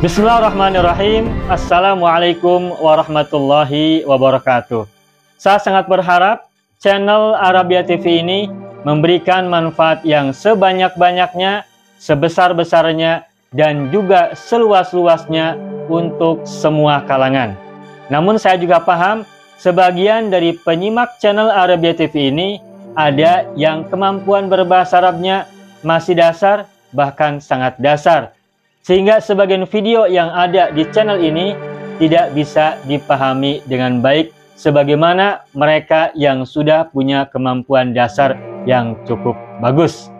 Bismillahirrahmanirrahim. Assalamualaikum warahmatullahi wabarakatuh. Saya sangat berharap channel Arabia TV ini memberikan manfaat yang sebanyak-banyaknya, sebesar-besarnya, dan juga seluas-luasnya untuk semua kalangan. Namun saya juga paham sebagian dari penyimak channel Arabia TV ini ada yang kemampuan berbahasa Arabnya masih dasar, bahkan sangat dasar, sehingga sebagian video yang ada di channel ini tidak bisa dipahami dengan baik sebagaimana mereka yang sudah punya kemampuan dasar yang cukup bagus.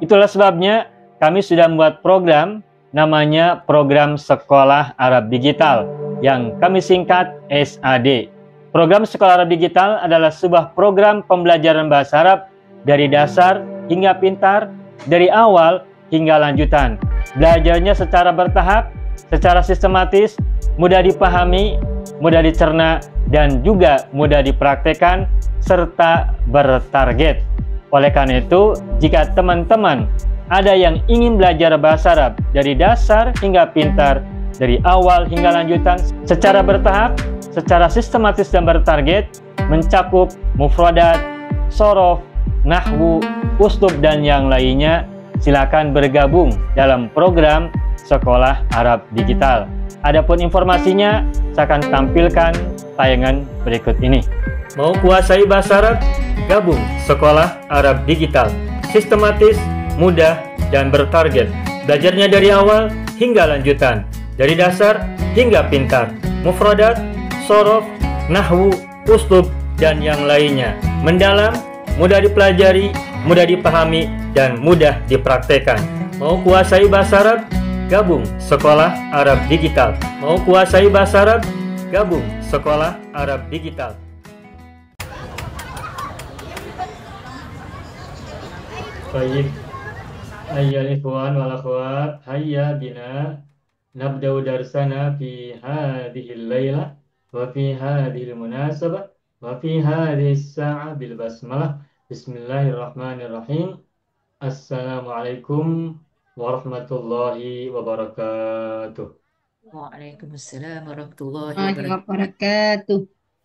Itulah sebabnya kami sudah membuat program namanya Program Sekolah Arab Digital yang kami singkat SAD. Program Sekolah Arab Digital adalah sebuah program pembelajaran bahasa Arab dari dasar hingga pintar, dari awal hingga lanjutan. Belajarnya secara bertahap, secara sistematis, mudah dipahami, mudah dicerna, dan juga mudah dipraktekkan, serta bertarget. Oleh karena itu, jika teman-teman ada yang ingin belajar bahasa Arab dari dasar hingga pintar, dari awal hingga lanjutan, secara bertahap, secara sistematis dan bertarget, mencakup mufradat, shorof, nahwu, uslub, dan yang lainnya, silakan bergabung dalam program Sekolah Arab Digital. Adapun informasinya, saya akan tampilkan tayangan berikut ini. Mau kuasai bahasa Arab? Gabung Sekolah Arab Digital. Sistematis, mudah, dan bertarget. Belajarnya dari awal hingga lanjutan, dari dasar hingga pintar, mufradat, shorof, nahwu, uslub, dan yang lainnya. Mendalam, mudah dipelajari, mudah dipahami, dan mudah dipraktekkan. Mau kuasai bahasa Arab? Gabung Sekolah Arab Digital. Mau kuasai bahasa Arab? Gabung Sekolah Arab Digital. Baik, ayyuhal ikhwan wal akhwat, hayya bina nabda'u darsana fi hadhil lailah wa fi hadhil munasabah wa fi hadhihi as-sa'ah bil basmalah. Bismillahirrahmanirrahim. Assalamualaikum warahmatullahi wabarakatuh. Waalaikumsalam warahmatullahi wabarakatuh. wabarakatuh.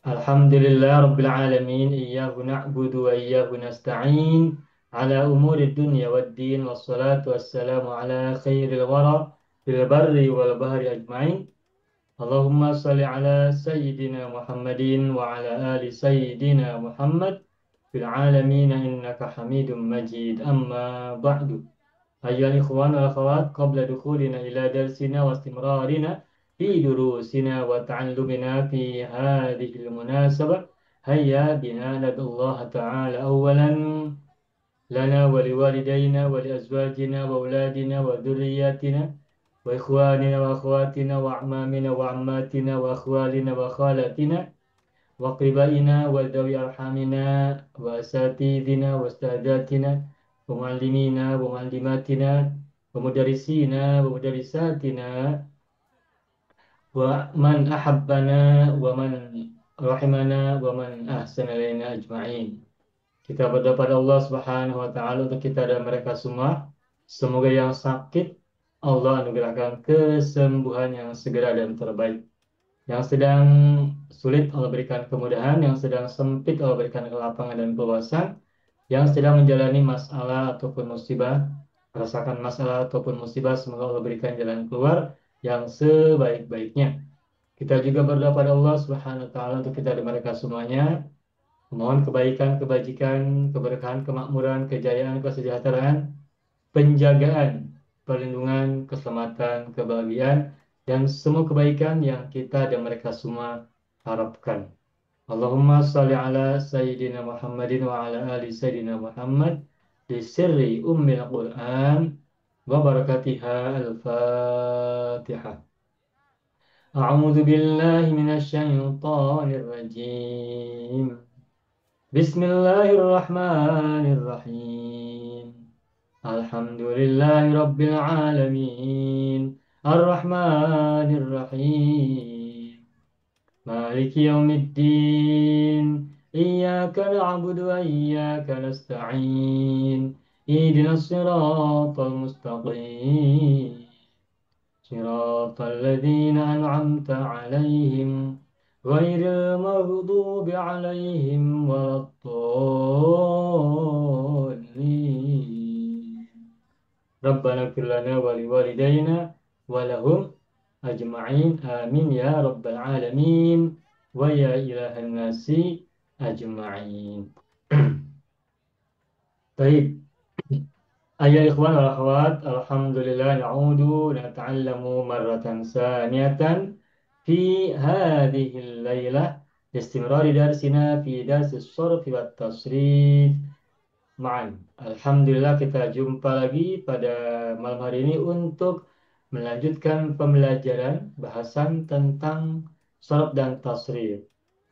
Alhamdulillah rabbil alamin, iyyahu na'budu wa iyyahu nasta'in ala umuri dunya waddin, wassalatu wassalamu ala khairil wara fil barri wal bahri ajma'in. Allahumma salli ala sayyidina Muhammadin wa ala ali sayyidina Muhammad fil alamin innaka hamidum majid. Amma ba'du. Ayyuhal ikhwan wal akhawat, qabla dukhulina ila darsina wa istimrarina fi durusina wa ta'allumina fi hadhihi al-munasabah, hayya bina nad'ullaha ta'ala awwalan lana wa liwalidayna wa liazwajina wa auladina wa dhurriyyatina wa ikhwanina wa akhwatina wa a'mamina wa ammatina wa akhwalina wa khalatina wa qibaina wa dawi arhamina wa asatidina wa ustadatina wa muallimina wa muallimatina wa mudarrisina wa mudarrisatina wa man ahabbana wa man rahimana wa man ahsana ilaina ajma'in. Kita berdoa pada Allah Subhanahu wa taala untuk kita dan mereka semua. Semoga yang sakit Allah anugerahkan kesembuhan yang segera dan terbaik. Yang sedang sulit Allah berikan kemudahan, yang sedang sempit Allah berikan kelapangan dan keluasan, yang sedang menjalani masalah ataupun musibah, merasakan masalah ataupun musibah, semoga Allah berikan jalan keluar yang sebaik-baiknya. Kita juga berdoa pada Allah Subhanahu wa taala untuk kita dan mereka semuanya. Memohon kebaikan, kebajikan, keberkahan, kemakmuran, kejayaan, kesejahteraan, penjagaan, perlindungan, keselamatan, kebahagiaan, dan semua kebaikan yang kita dan mereka semua harapkan. Allahumma salli ala Sayyidina Muhammadin wa ala ali Sayyidina Muhammad di sirri ummil Qur'an wa barakatiha al-Fatihah. A'udzu billahi minasy syaithanir rajim. Bismillahirrahmanirrahim. Alhamdulillahi rabbil alamin. Ar-Rahmanir-Rahim. Maliki yaumiddin. Iyyaka na'budu wa iyyaka nasta'in. Ihdinas siratal mustaqim. صراط الذين أنعمت عليهم غير المغضوب عليهم ولا الضالين ربنا اغفر لنا ولوالدينا ولهم أجمعين آمين يا رب العالمين ويا إله الناس أجمعين. طيب أيها الإخوان والأخوات alhamdulillah na'udu nata'allamu marratan saniyatan fi hadhihi al-lailah istimrari darsina fi darsi as-sarf wa at-tasrif ma'an. Alhamdulillah kita jumpa lagi pada malam hari ini untuk melanjutkan pembelajaran bahasan tentang sarf dan tasrif.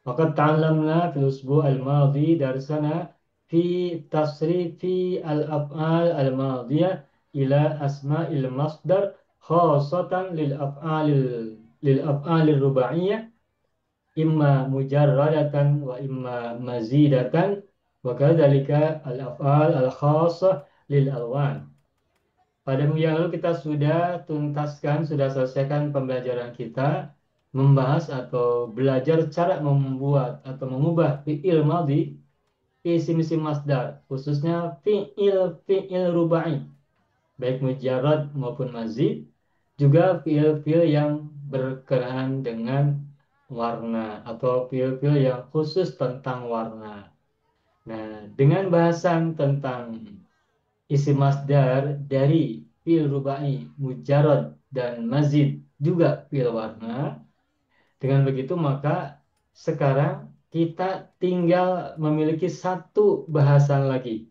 وقد تعلمنا في الأسبوع الماضي درسنا في تصريف الأفعال الماضية إلى أسماء المصدر خاصة للأفعال الرباعية إما مجردة وإما مزيدة وكذلك الأفعال الخاصة للألوان. Pada minggu yang lalu kita sudah tuntaskan, sudah selesaikan pembelajaran kita membahas atau belajar cara membuat atau mengubah fi'il madhi isim-isim masdar, khususnya fi'il rubai, baik mujarrad maupun mazid, juga fi'il-fi'il yang berkenaan dengan warna atau fi'il-fi'il yang khusus tentang warna. Nah, dengan bahasan tentang isim masdar dari fi'il rubai, mujarrad dan mazid juga fi'il warna. Dengan begitu maka sekarang kita tinggal memiliki satu bahasan lagi.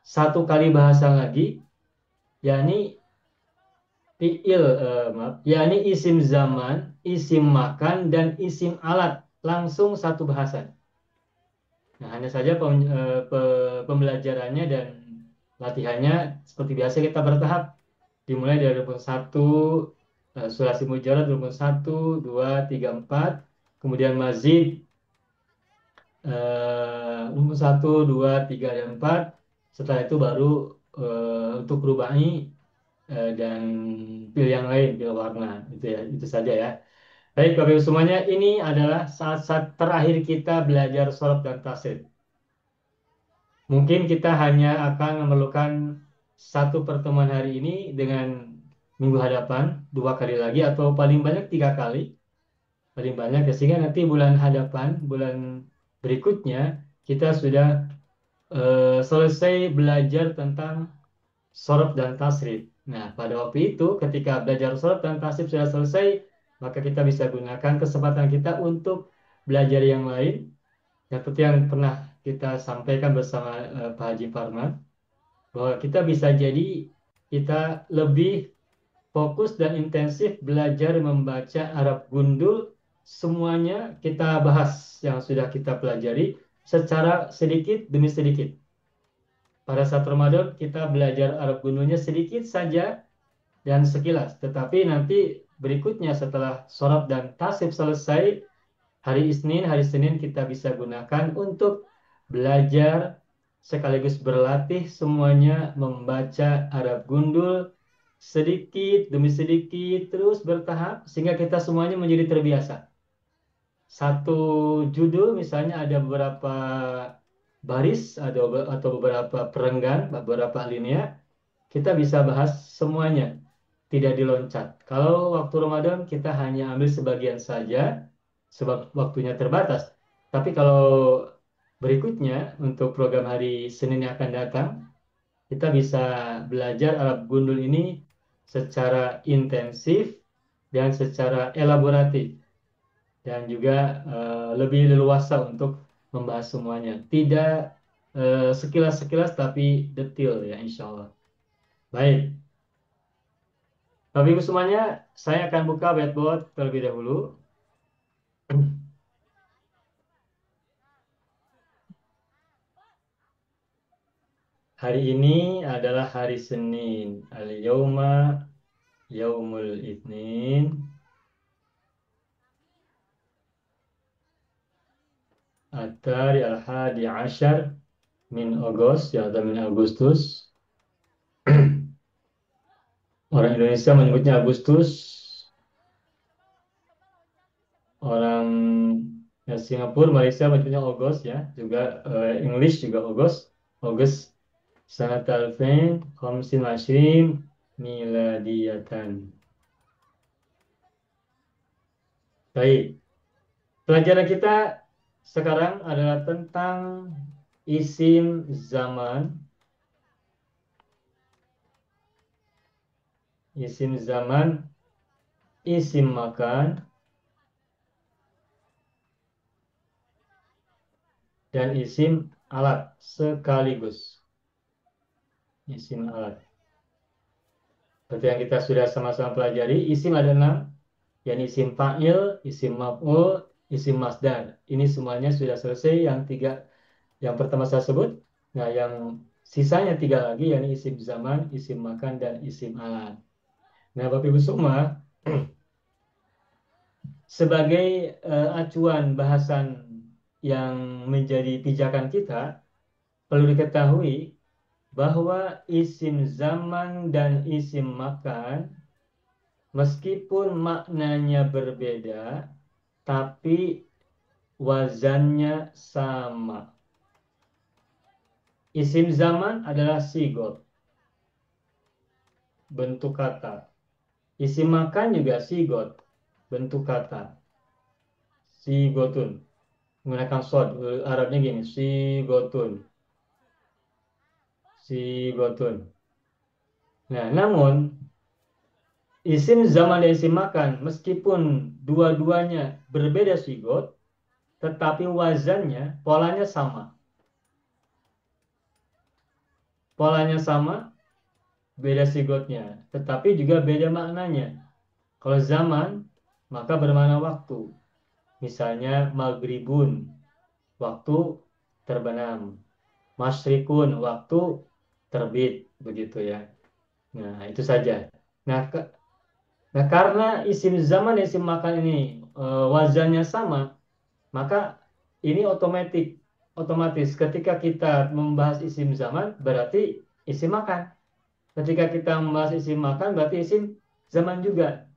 Satu kali bahasan lagi, yakni yakni isim zaman, isim makan, dan isim alat. Langsung satu bahasan. Nah, hanya saja pembelajarannya dan latihannya seperti biasa kita bertahap. Dimulai dari rukun 1, sulasi mujarrad rukun 1, 2, 3, 4. Kemudian mazid rukun 1, 2, 3, dan 4. Setelah itu baru untuk rubai dan pil yang lain, pil warna. Itu ya, itu saja ya. Baik, Bapak Ibu semuanya, ini adalah saat-saat terakhir kita belajar sorof dan tasrif. Mungkin kita hanya akan memerlukan satu pertemuan hari ini dengan minggu hadapan 2 kali lagi atau paling banyak 3 kali, paling banyak ya, sehingga nanti bulan hadapan, bulan berikutnya kita sudah selesai belajar tentang sorof dan tasrif. Nah, pada waktu itu ketika belajar sorof dan tasrif sudah selesai, maka kita bisa gunakan kesempatan kita untuk belajar yang lain, seperti yang pernah kita sampaikan bersama Pak Haji Farman, bahwa kita bisa jadi kita lebih fokus dan intensif belajar membaca Arab gundul. Semuanya kita bahas yang sudah kita pelajari secara sedikit demi sedikit. Pada saat Ramadan kita belajar Arab gundulnya sedikit saja dan sekilas. Tetapi nanti berikutnya setelah sorof dan tasrif selesai, hari Senin kita bisa gunakan untuk belajar sekaligus berlatih semuanya membaca Arab gundul sedikit demi sedikit terus bertahap sehingga kita semuanya menjadi terbiasa. Satu judul misalnya ada beberapa baris atau beberapa perenggan, beberapa alinea, kita bisa bahas semuanya, tidak diloncat. Kalau waktu Ramadan kita hanya ambil sebagian saja, sebab waktunya terbatas. Tapi kalau berikutnya, untuk program hari Senin yang akan datang, kita bisa belajar Arab gundul ini secara intensif dan secara elaboratif. Dan juga lebih leluasa untuk membahas semuanya. Tidak sekilas-sekilas, tapi detail ya, insya Allah. Baik. Bapak Ibu semuanya, saya akan buka whiteboard terlebih dahulu. Hari ini adalah hari Senin. Al-yawma yaumul itsnin. At-tari al-hadi ashar min Agustus, ya, min Agustus. Orang Indonesia menyebutnya Agustus, orang Singapura, Malaysia menyebutnya August ya, juga English juga August, August sanat alfain khamsin wa ishrin miladiyatan. Baik, pelajaran kita sekarang adalah tentang isim zaman, isim zaman, isim makan, dan isim alat sekaligus. Isim alat. Seperti yang kita sudah sama-sama pelajari, isim ada 6, yakni isim fa'il, isim maf'ul, isim masdar. Ini semuanya sudah selesai yang tiga, yang pertama saya sebut. Nah, yang sisanya 3 lagi, yakni isim zaman, isim makan, dan isim alat. Nah, Bapak Ibu semua, sebagai acuan bahasan yang menjadi pijakan kita, perlu diketahui bahwa isim zaman dan isim makan meskipun maknanya berbeda, tapi wazannya sama. Isim zaman adalah sigot, bentuk kata. Isim makan juga sigot, bentuk kata. Sigotun. Menggunakan sod, Arabnya gini, sigotun. Sigotun. Nah, namun isim zaman dan isim makan, meskipun dua-duanya berbeda sigot, tetapi wazannya, polanya sama. Polanya sama, beda sigotnya, tetapi juga beda maknanya. Kalau zaman, maka bermakna waktu. Misalnya maghribun, waktu terbenam. Masyrikun, waktu terbit, begitu ya. Nah, itu saja. Nah, karena isim zaman dan isim makan ini wazannya sama, maka ini otomatis ketika kita membahas isim zaman berarti isim makan. Ketika kita membahas isim makan berarti isim zaman juga.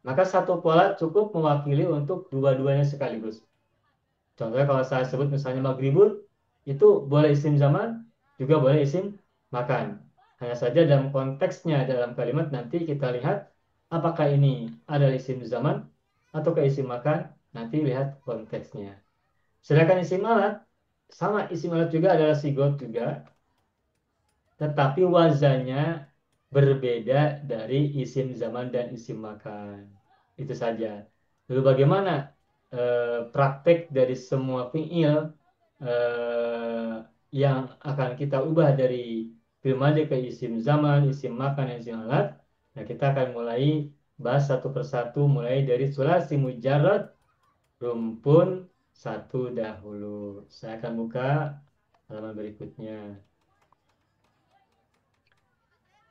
Maka satu pola cukup mewakili untuk dua-duanya sekaligus. Contohnya kalau saya sebut misalnya maghribun, itu boleh isim zaman, juga boleh isim makan. Hanya saja dalam konteksnya dalam kalimat nanti kita lihat apakah ini adalah isim zaman atau isim makan, nanti lihat konteksnya. Sedangkan isim alat, sama isim alat juga adalah sigot juga, tetapi wazannya berbeda dari isim zaman dan isim makan. Itu saja. Lalu bagaimana praktek dari semua fiil yang akan kita ubah dari fiil madhi ke isim zaman, isim makan, dan isim alat? Nah, kita akan mulai bahas satu persatu mulai dari sulasi mujarrad rumpun satu dahulu. Saya akan buka halaman berikutnya.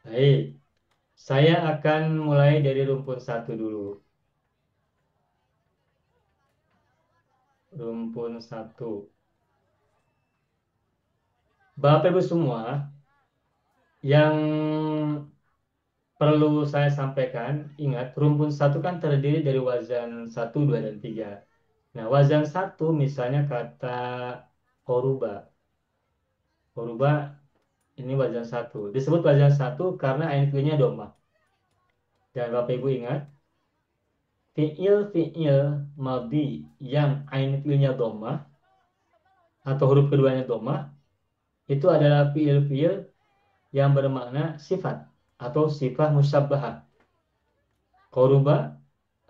Baik, saya akan mulai dari rumpun satu dulu. Rumpun satu. Bapak Ibu semua, yang perlu saya sampaikan, ingat rumpun satu kan terdiri dari wazan satu, 2, dan 3. Nah, wazan satu misalnya kata koruba. Koruba ini wazan satu. Disebut wazan satu karena ain fiilnya domah. Dan Bapak Ibu ingat, fiil-fiil madhi yang ain fiilnya domah atau huruf keduanya domah itu adalah fiil-fiil yang bermakna sifat atau sifat musyabbahah. Koruba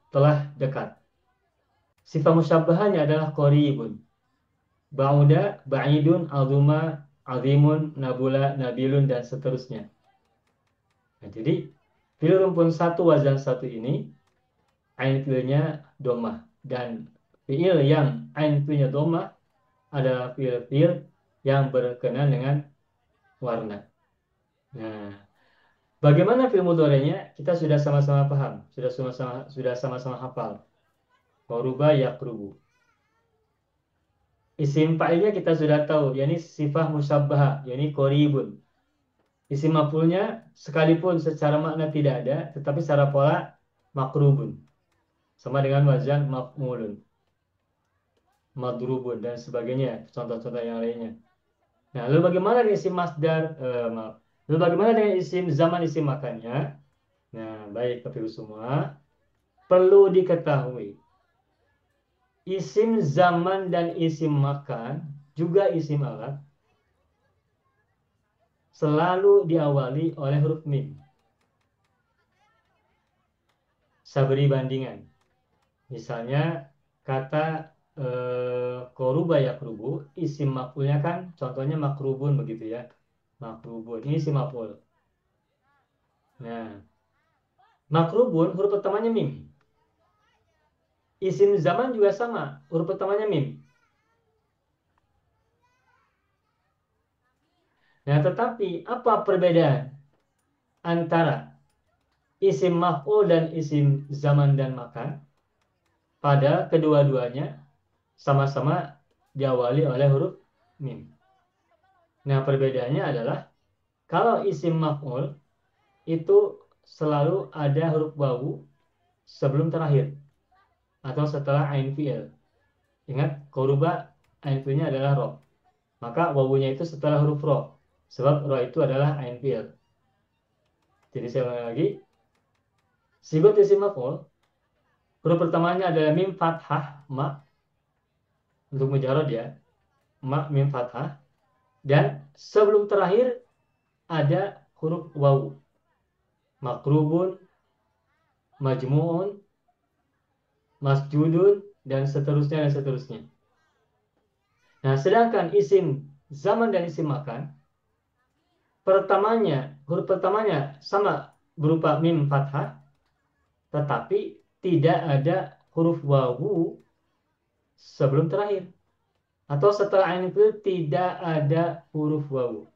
telah dekat. Sifat musyabbahanya adalah qoribun. Ba'uda, ba'idun, azuma, azimun, nabula, nabilun, dan seterusnya. Nah, jadi fiil rumpun satu wazan satu ini ain fiilnya domah, dan fiil yang ain fiilnya domah adalah fiil-fiil yang berkenaan dengan warna. Nah, bagaimana fiil mudhari'nya? Kita sudah sama-sama paham, sudah sama-sama hafal. Qaruba yaqrubu. Isim fa'ilnya kita sudah tahu, yakni sifat musyabbahah, yakni qaribun. Isim maf'ulnya sekalipun secara makna tidak ada, tetapi secara pola makrubun. Sama dengan wazan maf'ulun, madrubun, dan sebagainya. Contoh-contoh yang lainnya. Nah, lalu bagaimana dengan isim masdar? Maaf. Lalu bagaimana dengan isim zaman, isim makannya? Nah, baik Bapak Ibu semua. Perlu diketahui, isim zaman dan isim makan, juga isim alat, selalu diawali oleh huruf mim. Saya beri bandingan. Misalnya kata koruba yakrubu, isim maf'ulnya kan contohnya makrubun begitu ya. Makrubun, ini isim maf'ul. Nah, makrubun huruf pertamanya mim. Isim zaman juga sama, huruf pertamanya mim. Nah, tetapi apa perbedaan antara isim maf'ul dan isim zaman dan makan? Pada kedua-duanya sama-sama diawali oleh huruf mim. Nah, perbedaannya adalah kalau isim maf'ul itu selalu ada huruf wawu sebelum terakhir atau setelah ain fi'il. Ingat, koruba ain fi'ilnya adalah ro. Maka wawunya itu setelah huruf ro. Sebab ro itu adalah ain fi'il. Jadi saya ulangi lagi. Sigot isim maf'ul, huruf pertamanya adalah mim fathah ma untuk mujarad ya. Ma mim fathah, dan sebelum terakhir ada huruf wawu. Makrubun, majmu'un, masjudun, dan seterusnya dan seterusnya. Nah, sedangkan isim zaman dan isim makan, huruf pertamanya sama berupa mim fathah, tetapi tidak ada huruf wawu sebelum terakhir. Atau setelah ain itu tidak ada huruf wawu.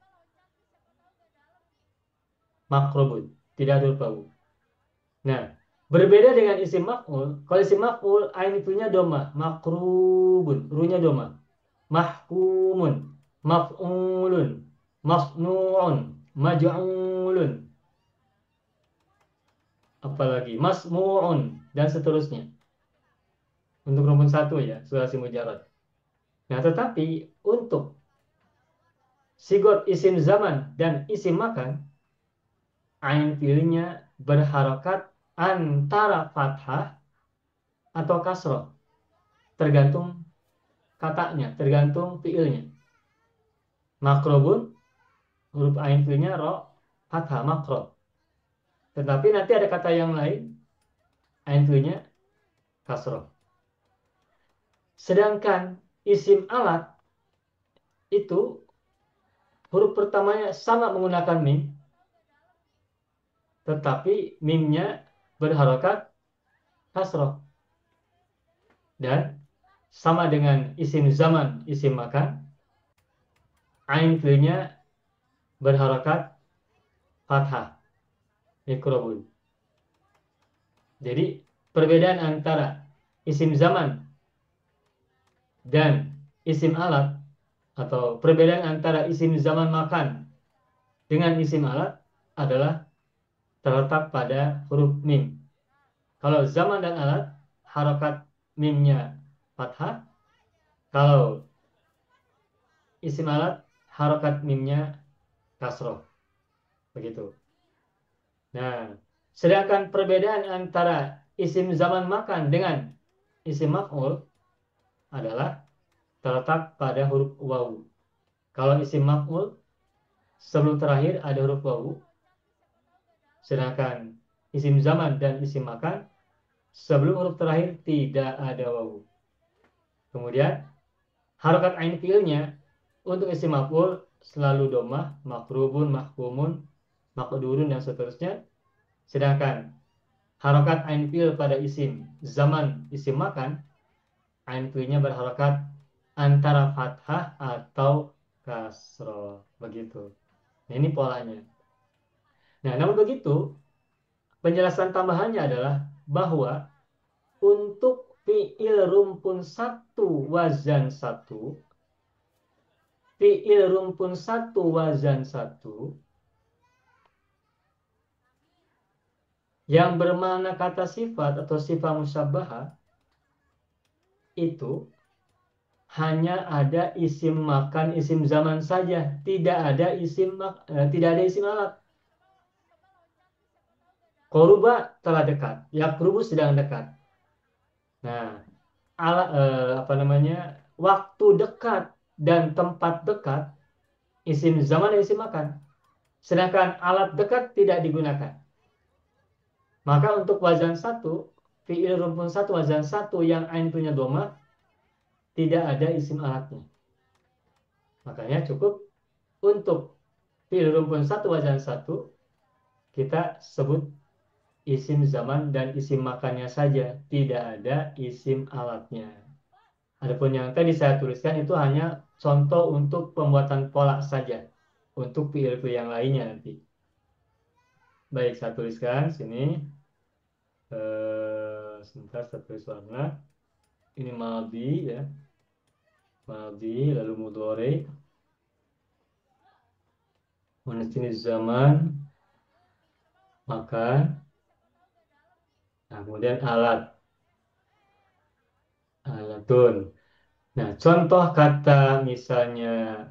Makrubun, tidak ada huruf wawu. Nah, berbeda dengan isim maf'ul. Kalau isim maf'ul, ain itunya doma, makrubun, runya doma. Mahkumun, maf'ulun, masnu'un, maj'ulun, apalagi masmu'un, dan seterusnya. Untuk rumpun satu ya, sulasi mujarad. Nah, tetapi untuk sigot isim zaman dan isim makan, ain fiilnya berharokat antara fathah atau kasroh, tergantung katanya, tergantung fiilnya. Makrobun, huruf ain fiilnya ro, fathah, makro. Tetapi nanti ada kata yang lain, ain fiilnya kasroh. Sedangkan isim alat itu huruf pertamanya sama menggunakan mim, tetapi mimnya berharokat kasroh. Dan sama dengan isim zaman, isim makan, ain fiilnya berharokat fathah, mikrobun. Jadi perbedaan antara isim zaman dan isim alat, atau perbedaan antara isim zaman makan dengan isim alat adalah terletak pada huruf mim. Kalau zaman dan alat, harokat mimnya fathah. Kalau isim alat, harokat mimnya kasroh. Begitu. Nah, sedangkan perbedaan antara isim zaman makan dengan isim maf'ul adalah terletak pada huruf wawu. Kalau isim maf'ul, sebelum terakhir ada huruf wawu. Sedangkan isim zaman dan isim makan, sebelum huruf terakhir tidak ada wawu. Kemudian harokat ain fiilnya untuk isim maf'ul selalu domah, makrubun, mahkumun, makdurun, dan seterusnya. Sedangkan harokat ain fiil pada isim zaman, isim makan, ain fiilnya berharokat antara fathah atau kasroh. Begitu. Nah, ini polanya. Nah, namun begitu, penjelasan tambahannya adalah bahwa untuk fiil rumpun satu wazan satu, fiil rumpun satu wazan satu, Yang bermakna kata sifat atau sifat musyabbahah itu hanya ada isim makan, isim zaman saja, tidak ada tidak ada isim alat. Koruba telah dekat, yakrubu sedang dekat. Nah, apa namanya? Waktu dekat dan tempat dekat, isim zaman dan isim makan. Sedangkan alat dekat tidak digunakan. Maka untuk wazan satu, fi'il rumpun satu, wazan satu yang ain punya doma, tidak ada isim alatnya. Makanya cukup untuk fi'il rumpun satu, wazan satu, kita sebut isim zaman dan isim makannya saja, tidak ada isim alatnya. Adapun yang tadi saya tuliskan itu hanya contoh untuk pembuatan pola saja, untuk fi'il-fi'il yang lainnya nanti. Baik, saya tuliskan sini. Sebentar, saya tulis warna. Ini maldi ya, maldi lalu mudhari. Mana sini zaman, makan, nah, kemudian alatun. Nah, contoh kata misalnya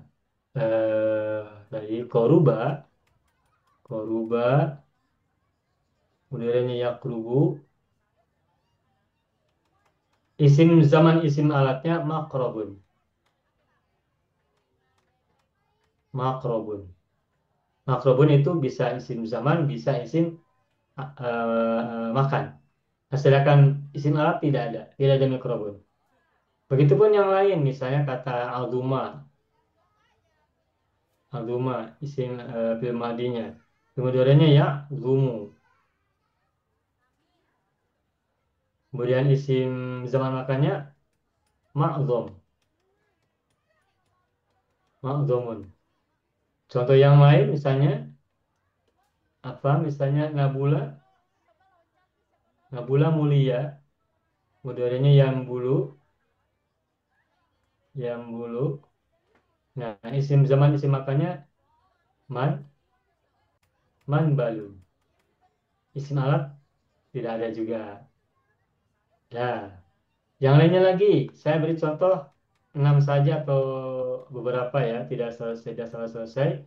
tadi koruba, kemudiannya yakrubu, isim zaman isim alatnya makrobun, makrobun. Makrobun itu bisa isim zaman, bisa isim makan. Nah, sedangkan isim alat tidak ada makrobun. Begitupun yang lain, misalnya kata alduma isim fi'il madinya. Kemudiannya ya zumu. Kemudian isim zaman makannya ma'zum, ma'zumun. Contoh yang lain misalnya apa? Misalnya Nabula, Nabula mulia. Kemudiannya yang bulu. Nah, isim zaman isim makannya man, man balu. Isim alat tidak ada juga. Ya, yang lainnya lagi, saya beri contoh 6 saja atau beberapa ya, tidak selesai.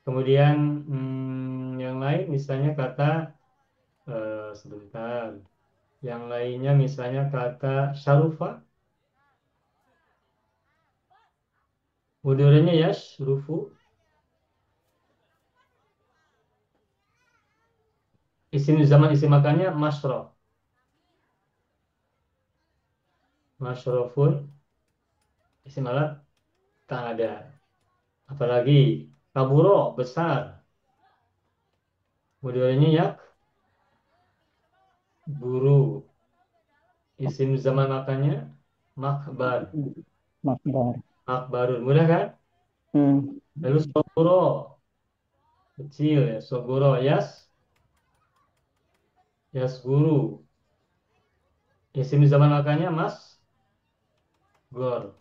Kemudian yang lain misalnya kata sebentar. Yang lainnya misalnya kata syarufa, mudorenya ya syurufu, isim zaman isim makannya masrof, masrofun, isim alat tak ada. Apalagi kaburo besar, mudorenya ya buru, isim zaman makannya makbar, Makbar. makbarun, mudah kan? Hmm. Lalu sogoro, kecil ya, sogoro yas guru, isim zaman makannya gor,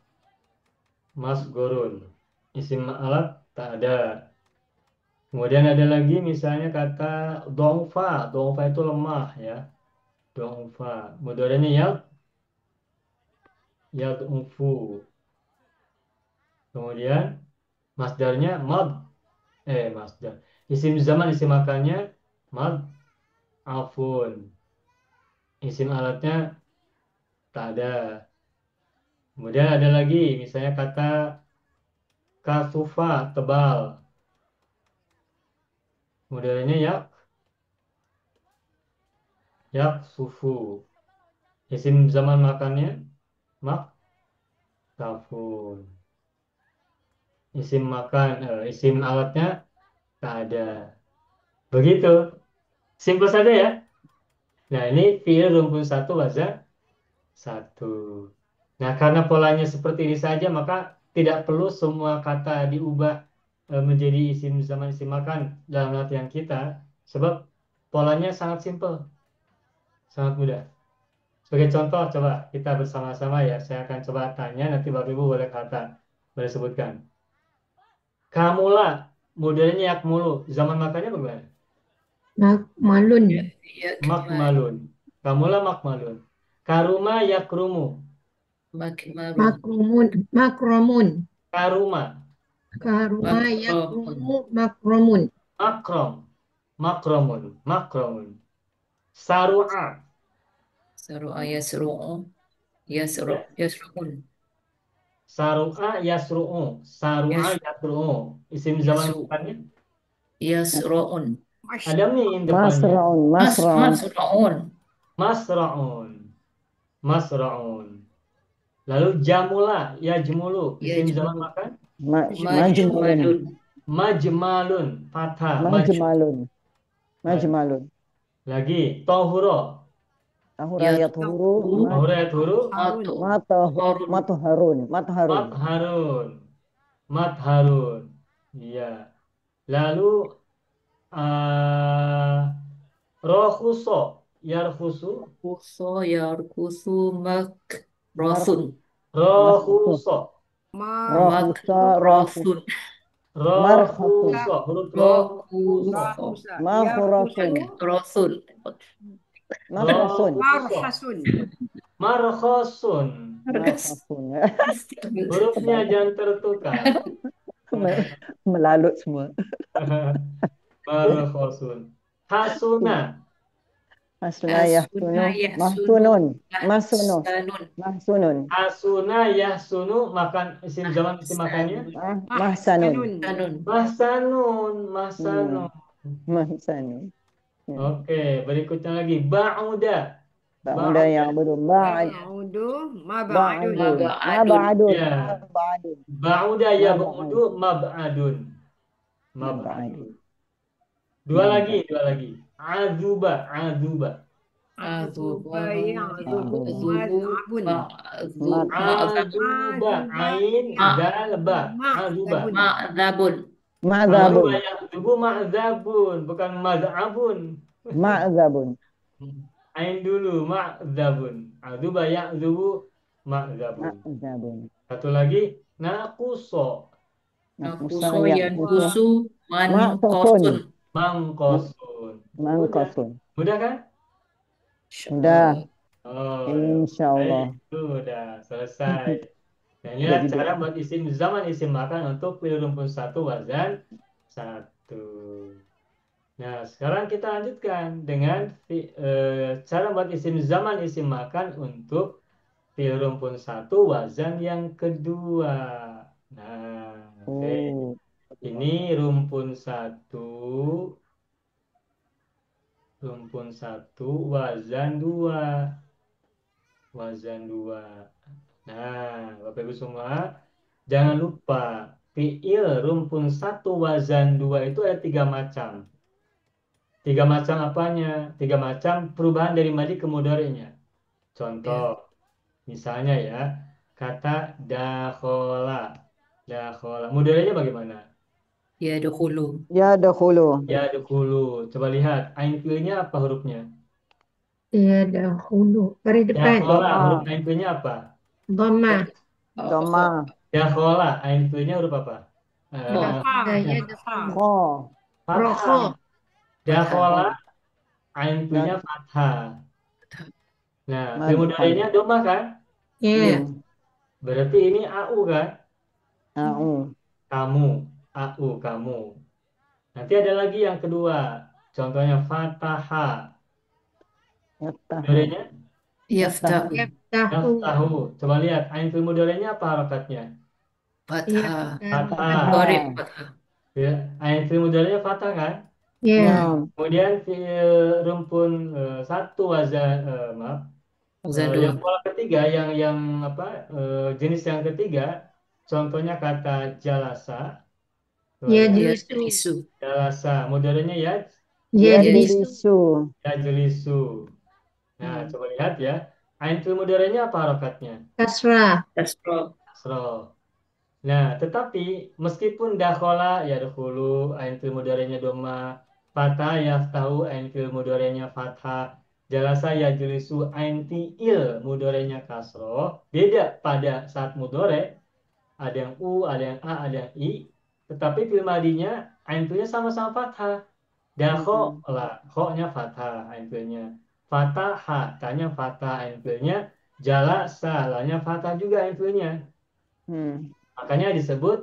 mas gorun, isim alat tak ada. Kemudian ada lagi misalnya kata dongfa, dongfa itu lemah ya, dongfa. Mudorenya ya dongfu. Kemudian masdarnya masdar. Isim zaman isim makannya mad afun. Isim alatnya tak ada. Kemudian ada lagi misalnya kata kasufa tebal. Mudorenya yak sufu. Isim zaman makannya mak kafun. Isim alatnya tak ada. Begitu. Simpel saja ya. Nah, ini fiil rumpun satu wazan satu. Nah, karena polanya seperti ini saja, maka tidak perlu semua kata diubah menjadi isim zaman isim makan dalam latihan kita. Sebab polanya sangat simpel, sangat mudah. Sebagai contoh, coba kita bersama-sama ya. Saya akan coba tanya, nanti Bapak Ibu boleh sebutkan. Kamulah, modelnya yak mulu. Zaman makannya bagaimana? Makmalun. Ya kemal. Makmalun. Kamulah makmalun. Karuma yakrumu. Makmarun. Makrumun. Makromun. Karuma. Karuma Makromun. yakrumu makromun. Makrom. Makromun. Makromun. Saru'a. Saru'a yasru'u. Yasru. Ya. Yasru'un. Saru'a yasru'u. Saru'a Yas, yasru'u. Isim zaman yasu. makannya. Yasru'un. Ada min depannya. Masraun. Masraun. Masru'un. Masra'un. Masra'un. Lalu jamula, yajmulu. Isim zaman Yajmulu. makan. Majmalun. Majmalun. Majmalun. Fathah. Majmalun. Maj- Majmalun. Lagi. Tohuro. Tahura yathuru. Yatuhu. Tohuro yadhuru. Matuharun. Matuharun. Matuharun. Matharun. Matharun. Iya. Lalu uh, rohuso. Yarhusu. Kuso yarkusu makrosun. Rohuso. Rahusa. Makrosun. Marhasun. Rohuso. Huruf rohuso. Rokuso. Mahurasun. Rosul. Mahrasun. Rohuso. Marhosun. Marhasun. Hurufnya jangan tertukar. Melalut semua. Marhosun. Hasuna. Masuna yahtunu. Mahsunun. Mahsunun. Mahsunun. Hasuna yahsunu makan isim zaman isim makannya. Mahsanun. Kanun. Mahsanun. Mahsanun. Mahsanun. Oke, berikutnya lagi. Ba'uda. Ba'uda yang belum ba'ad. Ba'adun. Ma ba'adun. Ya. Ma ba'adun. Ba'uda ya ba'udu mab'adun. Mab'adun. Dua lagi. Azuba. Azuba. Azuba. Azuba. Ain dalba. Azuba. Ma'zabun. Ma'zabun. Azuba ya'zubu ma'zabun. Bukan maz'abun. Ma'zabun. Ain dulu ma'zabun. Azuba ya'zubu ma'zabun. Ma'zabun. Satu lagi. Nakuso. Nakuso yankusu mankosun. Mangkosun. Mangkosun. Mudah kan? Udah. Oh, Insyaallah. baik. Itu udah selesai. Nah, Udah inilah juga. cara buat isim zaman isim makan untuk pilih rumpun satu wazan satu. Nah, sekarang kita lanjutkan dengan cara buat isim zaman isim makan untuk pilih rumpun satu wazan yang kedua. Nah, oke. Oh. Ini rumpun satu wazan dua. Wazan dua. Nah, Bapak Ibu semua, jangan lupa fiil rumpun satu wazan dua itu ada tiga macam. Tiga macam apanya? Tiga macam perubahan dari madi ke mudhari'nya. Contoh, misalnya ya, kata dakhola. Dakhola. Mudhari'nya bagaimana? Ya dahulu. Ya dahulu. Ya dahulu. Coba lihat, ain fiilnya apa hurufnya? Ya dahulu. Baris depan. Dakhola, huruf ain fiilnya apa? Dhamma. Dhamma. Dakhola, ain fiilnya huruf apa? Ya Fathah. Fathah. Dakhola, ain fiilnya fathah. Nah, fiil mudhari'nya dhamma kan? Ya. Berarti ini au kan? Au. Kamu, au kamu. Nanti ada lagi yang kedua. Contohnya fataha. Yaftahu. Mudhari'nya Yaftahu. yaftahu. Coba lihat, ain fiil mudhari'nya apa harokatnya? Fathah. Fathah. Mudhari' fathah. Ya, ain fiil mudhari'nya fathah kan? Ya. Kemudian fiil rumpun satu wazan maaf. Wazan Yang dua. pola ketiga, yang apa? Jenis yang ketiga, contohnya kata jalasa. Ya Yajlisu. Jalasa, mudhari'nya ya Yajlisu. yajlisu. Nah, coba lihat ya. Ain fiil mudhari'nya apa harokatnya? Kasrah. Kasroh. Kasroh. Nah, tetapi meskipun dakhola ya dahulu, ain fiil mudhari'nya dhamma, fatha yaftahu, ain fiil mudhari'nya fathah, jalasa yajlisu, ain fiil mudhari'nya kasroh, beda pada saat mudhari', ada yang u, ada yang a, ada yang i, tetapi fiil madinya ain fiilnya sama-sama fathah. Dakho lah, ho-nya fathah, ain fiilnya. Fataha, tanya fathah, ain fiilnya. Jalasa, la-nya fathah juga ain fiilnya. Makanya disebut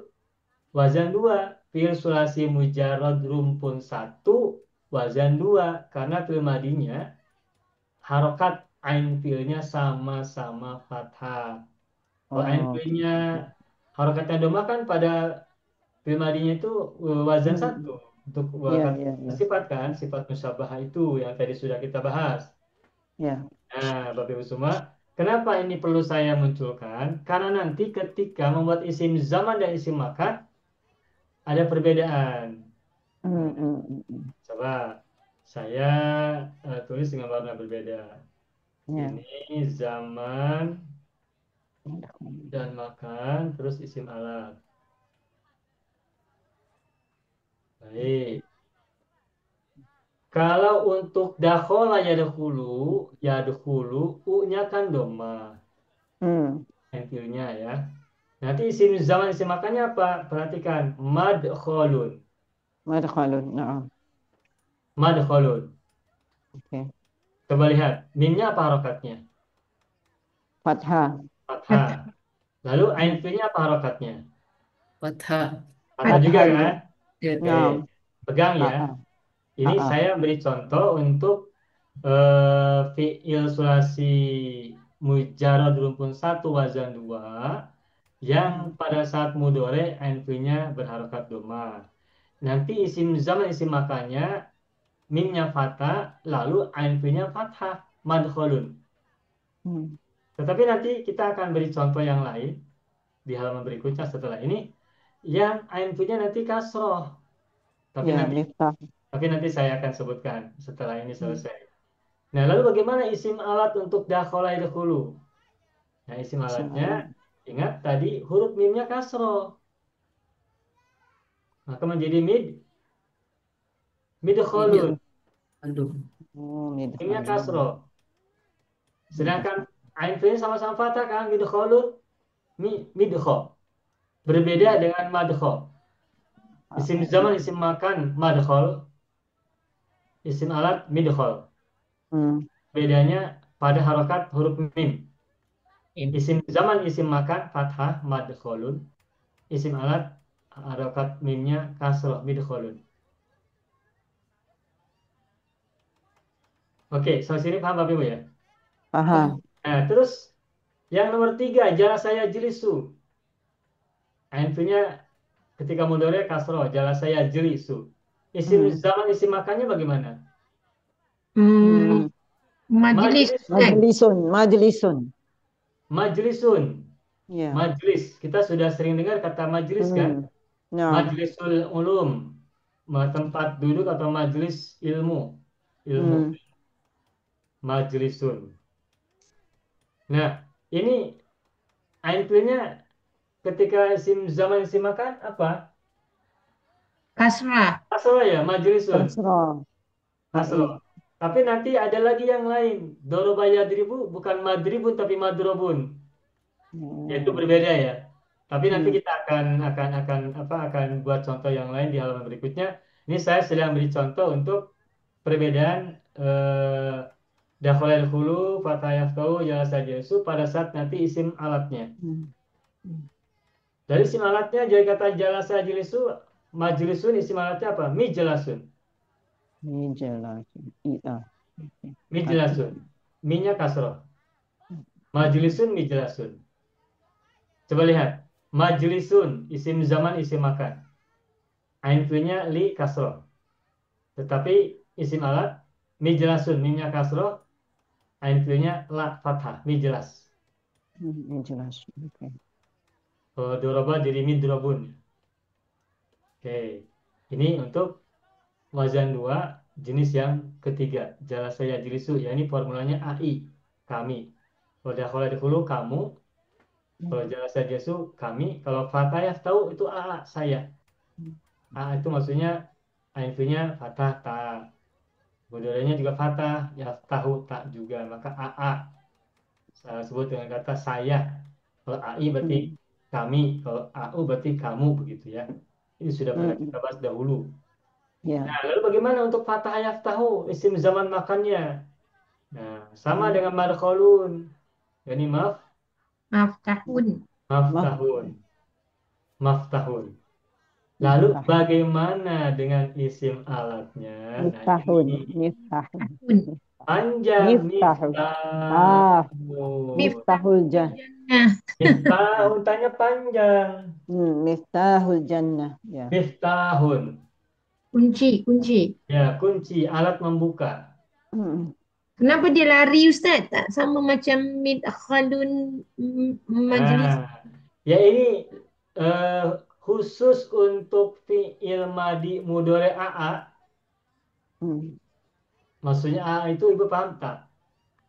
wazan dua. Fiil sulasi mujarrad rumpun satu, wazan dua. Karena fiil madinya, harokat ain fiilnya sama-sama fathah. Kalau ain fiilnya harokatnya doma kan pada fiil madinya itu wazan satu. Untuk Iya, kata iya, iya. sifat kan, sifat musyabahah itu yang tadi sudah kita bahas. Ya. Nah, Bapak Ibu semua, kenapa ini perlu saya munculkan? Karena nanti ketika membuat isim zaman dan isim makan, ada perbedaan. Hmm, hmm, hmm, hmm. Coba saya tulis dengan warna berbeda. Ya. Ini zaman dan makan, terus isim alat. Baik. Kalau untuk dakhola yadkhulu, u-nya kan doma, Hmm. nya ya. Nanti isim zaman isim makannya apa? Perhatikan, madkholun. Madkhalun. Na'am. Madkholun. Oke. Coba lihat, mimnya apa harokatnya? Fathah. Fathah. Lalu ain Hmm. nya apa harokatnya? Fathah. Fathah juga Fathah kan? juga. Ya. Oke, Na'am. pegang ya. Ah, Ini ah. saya beri contoh untuk fi'il sulasi mujarrad rumpun satu wazan dua yang pada saat mudore nya berharokat doma. Nanti isim zaman isim makanya mimnya fathah lalu nya fathah madkholun. Hmm. Tetapi nanti kita akan beri contoh yang lain di halaman berikutnya setelah ini yang nya nanti kasroh. Tapi Ya, nanti miftah. tapi nanti saya akan sebutkan setelah ini Hmm. selesai. Nah, lalu bagaimana isim alat untuk dakhola yadkhulu? Nah, isim alatnya, Salah. ingat tadi huruf mimnya kasroh. Maka menjadi Ini midkholun. aduh. Oh, Mimnya midkhalun. kasroh. Sedangkan ain fiilnya sama-sama fathah kan, midkholun, midkho. Berbeda dengan madkho. Isim zaman, isim makan, madkhol. Isim alat, midkhol. Hmm. Bedanya pada harokat huruf mim. Ini. Isim zaman, isim makan, fathah, madkholun. Isim alat, harokat mimnya kasroh, midkholun. Oke, sampai sini paham Bapak Ibu ya? Paham. Nah, terus yang nomor tiga, jala saya jilisu. Aintunya ketika mudore kasroh, jala saya jilisu. Isim Hmm. zaman, isim makannya bagaimana? Hmm. Majelis. Majlisun, Majlisun. majlisun, Ya. majlis. Kita sudah sering dengar kata majlis kan? Hmm. Ya. Majlisul ulum, tempat duduk atau majlis ilmu, ilmu, Hmm. majlisun. Nah, ini aintunya ketika isim zaman, isim makan apa? Kasrah. Kasroh ya, majlisun. Kasrah. Kasroh. Tapi nanti ada lagi yang lain. Doroba yadribu bukan madribun tapi madrobun. Yaitu Hmm. berbeda ya. Tapi nanti Hmm. kita akan buat contoh yang lain di halaman berikutnya. Ini saya sedang beri contoh untuk perbedaan dakhalal hulu, fatha yaftau, jalasa jalisu pada saat nanti isim alatnya. Hmm. Dari isim alatnya jadi kata jalasa jalisu, majlisun isim alatnya apa? Mijlasun. Ini jelas. Iya. Mijlasun. Minya kasroh. Majlisun mijlasun. Coba lihat. Majlisun, isim zaman, isim makan. Ain fiilnya li kasroh. Tetapi isim alat, mijlasun, mimnya kasroh. Ain fiilnya la fathah, mijlas. Ini jelas. Oke. Kalau doroba jadi midrobun. Oke. Ini untuk wazan dua, jenis yang ketiga. Jalasaya jilisu, ya ini formulanya AI, kami. Kalau dakhala dahulu kamu, kalau jalasa jilisu kami, kalau fatayah tahu itu AA, saya. A itu maksudnya ainnya fathah ta. Budayanya juga fathah, ya tahu tak juga. Maka AA saya sebut dengan kata saya. Kalau AI berarti Hmm. kami, kalau AU berarti kamu begitu ya. Ini sudah pernah Hmm. kita bahas dahulu. Ya. Nah, lalu bagaimana untuk fathah yaftahu, isim zaman makannya? Nah, sama dengan madkholun. Yani Maftahun. Maf, maftahun. Maftahun. Lalu miftah, bagaimana dengan isim alatnya? Nah, miftahun, ini miftahun, Tahun. panjang miftahun. Ah, miftahun. miftahul jan, Jannah. Miftahun tanya panjang. miftahul jannah. Ya. Miftahun. Kunci, kunci. Ya, kunci alat membuka. Hmm. Kenapa dia lari Ustaz? Tak sama macam midkhalun majlis. Nah, ya ini eh, khusus untuk fi'il madi mudhari AA. Hmm. Maksudnya AA itu ibu paham tak?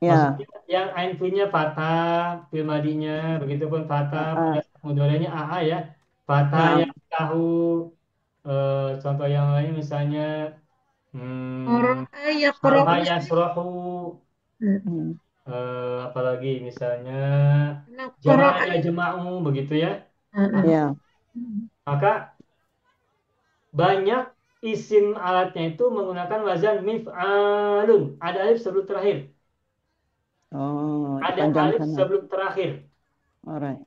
Ya. Maksudnya yang ain nya fathah, fi'il madinya, begitupun fathah pada Ah, mudhari'nya AA ya. Fathah nah, yang tahu contoh yang lain misalnya Qara'a sarha yaqra'u. yasrohu, hmm. apalagi misalnya Nah, jamaah qara'a. ya jema'u begitu ya. Ya. Maka banyak isim alatnya itu menggunakan wazan mif'alun. Ada alif sebelum terakhir. Oh, Ada alif dipanjangkan. sebelum terakhir. Alright.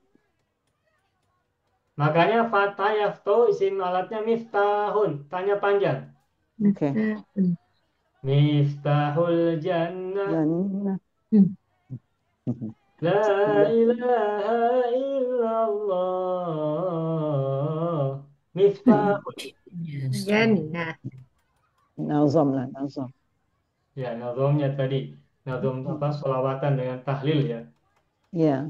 Makanya fathah yafto isim alatnya miftahun. Tanya panjang. Okay. Miftahun. Miftahul jannah. Jannah. Hmm. La ilaha illallah. Miftahun. Jannah. Nazam lah, nazam. Ya, nazomnya tadi. Nazom apa? Solawatan dengan tahlil ya. Ya.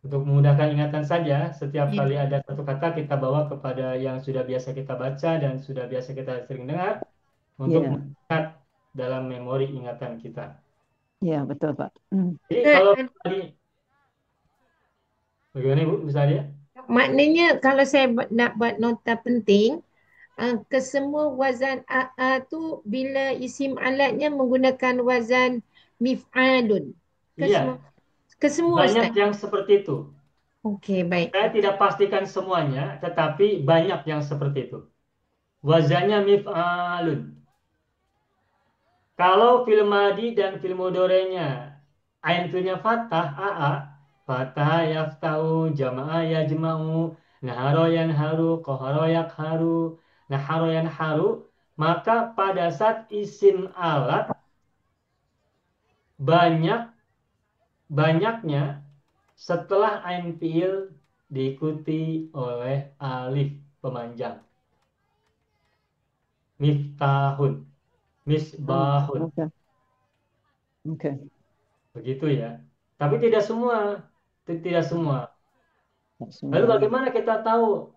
Untuk memudahkan ingatan saja, setiap Ya. kali ada satu kata kita bawa kepada yang sudah biasa kita baca dan sudah biasa kita sering dengar untuk Ya. melekat dalam memori ingatan kita. Ya, betul, Pak. Hmm. Jadi Ustaz, kalau tadi bagaimana Ibu misalnya? maknanya kalau saya nak buat nota penting, kesemua wazan AA tu bila isim alatnya menggunakan wazan mif'alun. Kesemua, Iya, kesemua banyak Ustaz. yang seperti itu. Okey, baik. Saya tidak pastikan semuanya, tetapi banyak yang seperti itu. Wazannya mif'alun. Kalau film madi dan film mudorenya ain filnya fathah AA, fathah yaftahu, jamaah yajma'u, naharo yanharu, qaharo yakharu, naharo yanharu, maka pada saat isim alat banyak banyaknya setelah ain fiil diikuti oleh alif pemanjang. Miftahun, misbahun. Okay. Okay. Begitu ya. Tapi tidak semua, tidak semua. Tak Lalu semua. bagaimana kita tahu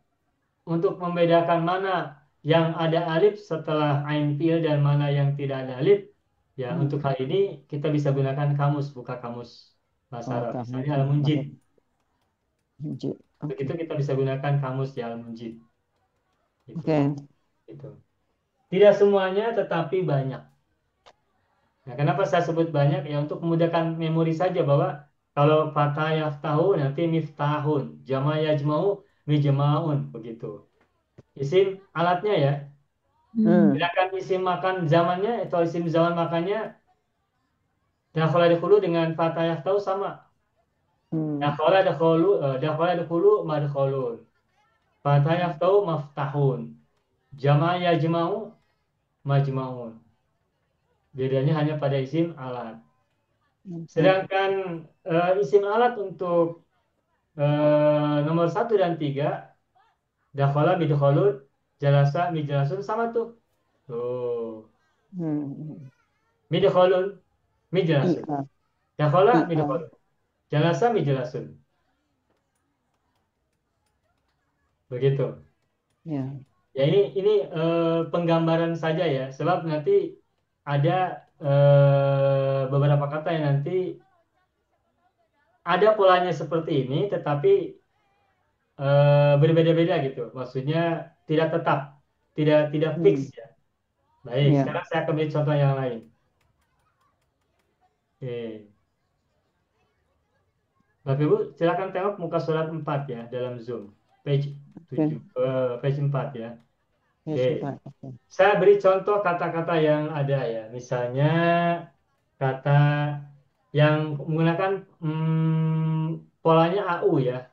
untuk membedakan mana yang ada alif setelah ain fiil dan mana yang tidak ada alif? Ya, untuk hal ini kita bisa gunakan kamus, buka kamus bahasa Oh, Arab. kamu Misalnya Al-Munjid. pakai hijau. Begitu Okay. kita bisa gunakan kamus di Al-Munjid. Gitu. Okay. Gitu. Tidak semuanya, tetapi banyak. Nah, kenapa saya sebut banyak? Ya untuk memudahkan memori saja bahwa kalau fathah yaftahu nanti miftahun, jama yajma'u mijma'un begitu. Isim alatnya ya. Hmm. Sedangkan isim makan zamannya atau isim zaman makannya dakhala dakhulu dengan fathah yaftahu sama. Hmm. Dakhala dakhulu madkhalun. Fathah yaftahu maftahun. Jama yajma'u majma'un. Bedanya hanya pada isim alat. Okay. Sedangkan isim alat untuk nomor satu dan tiga, dakhala bidkhalun, jalasa mijlasun sama tuh. Tuh, Hmm. midkhalun, mijlasun. Ia. Dakhala Ia. midkhalun, jalasa mijlasun. Begitu. Ya. Ya ini penggambaran saja ya, sebab nanti ada beberapa kata yang nanti ada polanya seperti ini, tetapi berbeda-beda gitu. Maksudnya tidak tetap, tidak fix Hmm. ya. Baik, Ya. sekarang saya akan beri contoh yang lain. Oke. Bapak Ibu, silakan tengok muka surat 4 ya dalam Zoom. Page Okay. 7, page 4 ya. Yes, Oke. Pak. Oke. Saya beri contoh kata-kata yang ada ya. Misalnya kata yang menggunakan polanya AU ya.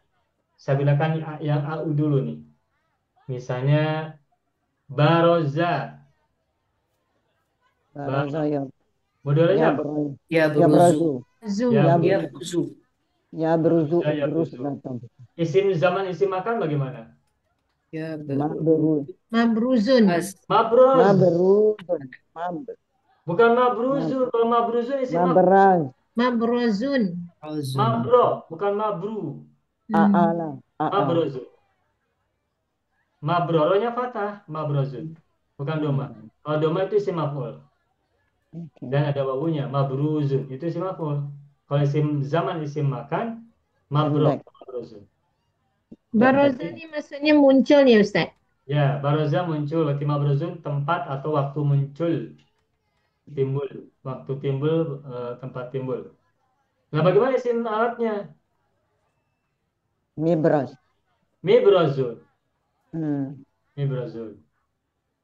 Saya gunakan yang AU dulu nih. Misalnya baroza. Baraza ya Modelnya ya apa? ber Ya ya beruzu. berazu. Zum. Ya, Ya Ya ber beruzu. ya beruzu baroza ya berus buzu. datang. Isim zaman isim makan bagaimana? Ya Ma beru. beru Mabruzun. Mas. ma Mabroz. beruzun. Ma Bukan ma mabruzun. Kalau mabruzun isim ma maf'ul. beraz. Mabrozun. Rozun. Mabro, bukan mabru. Aala. Aa. Mabrozun. Mabroronya fathah, mabrozun. Bukan doma. Hmm. Kalau doma itu isim maf'ul. Oke. Dan ada wawunya, mabruzun. Itu isim maf'ul. Kalau isim zaman isim makan, mabro, Pendek. mabruzun. Baroza Pendek. ni maksudnya muncul ya Ustaz. Ya, baroza muncul. Berarti mabruzun tempat atau waktu muncul. Timbul. Waktu timbul, tempat timbul. Nah, bagaimana isim alatnya? Mibras. Mibrozun. Hmm. Mibrozun.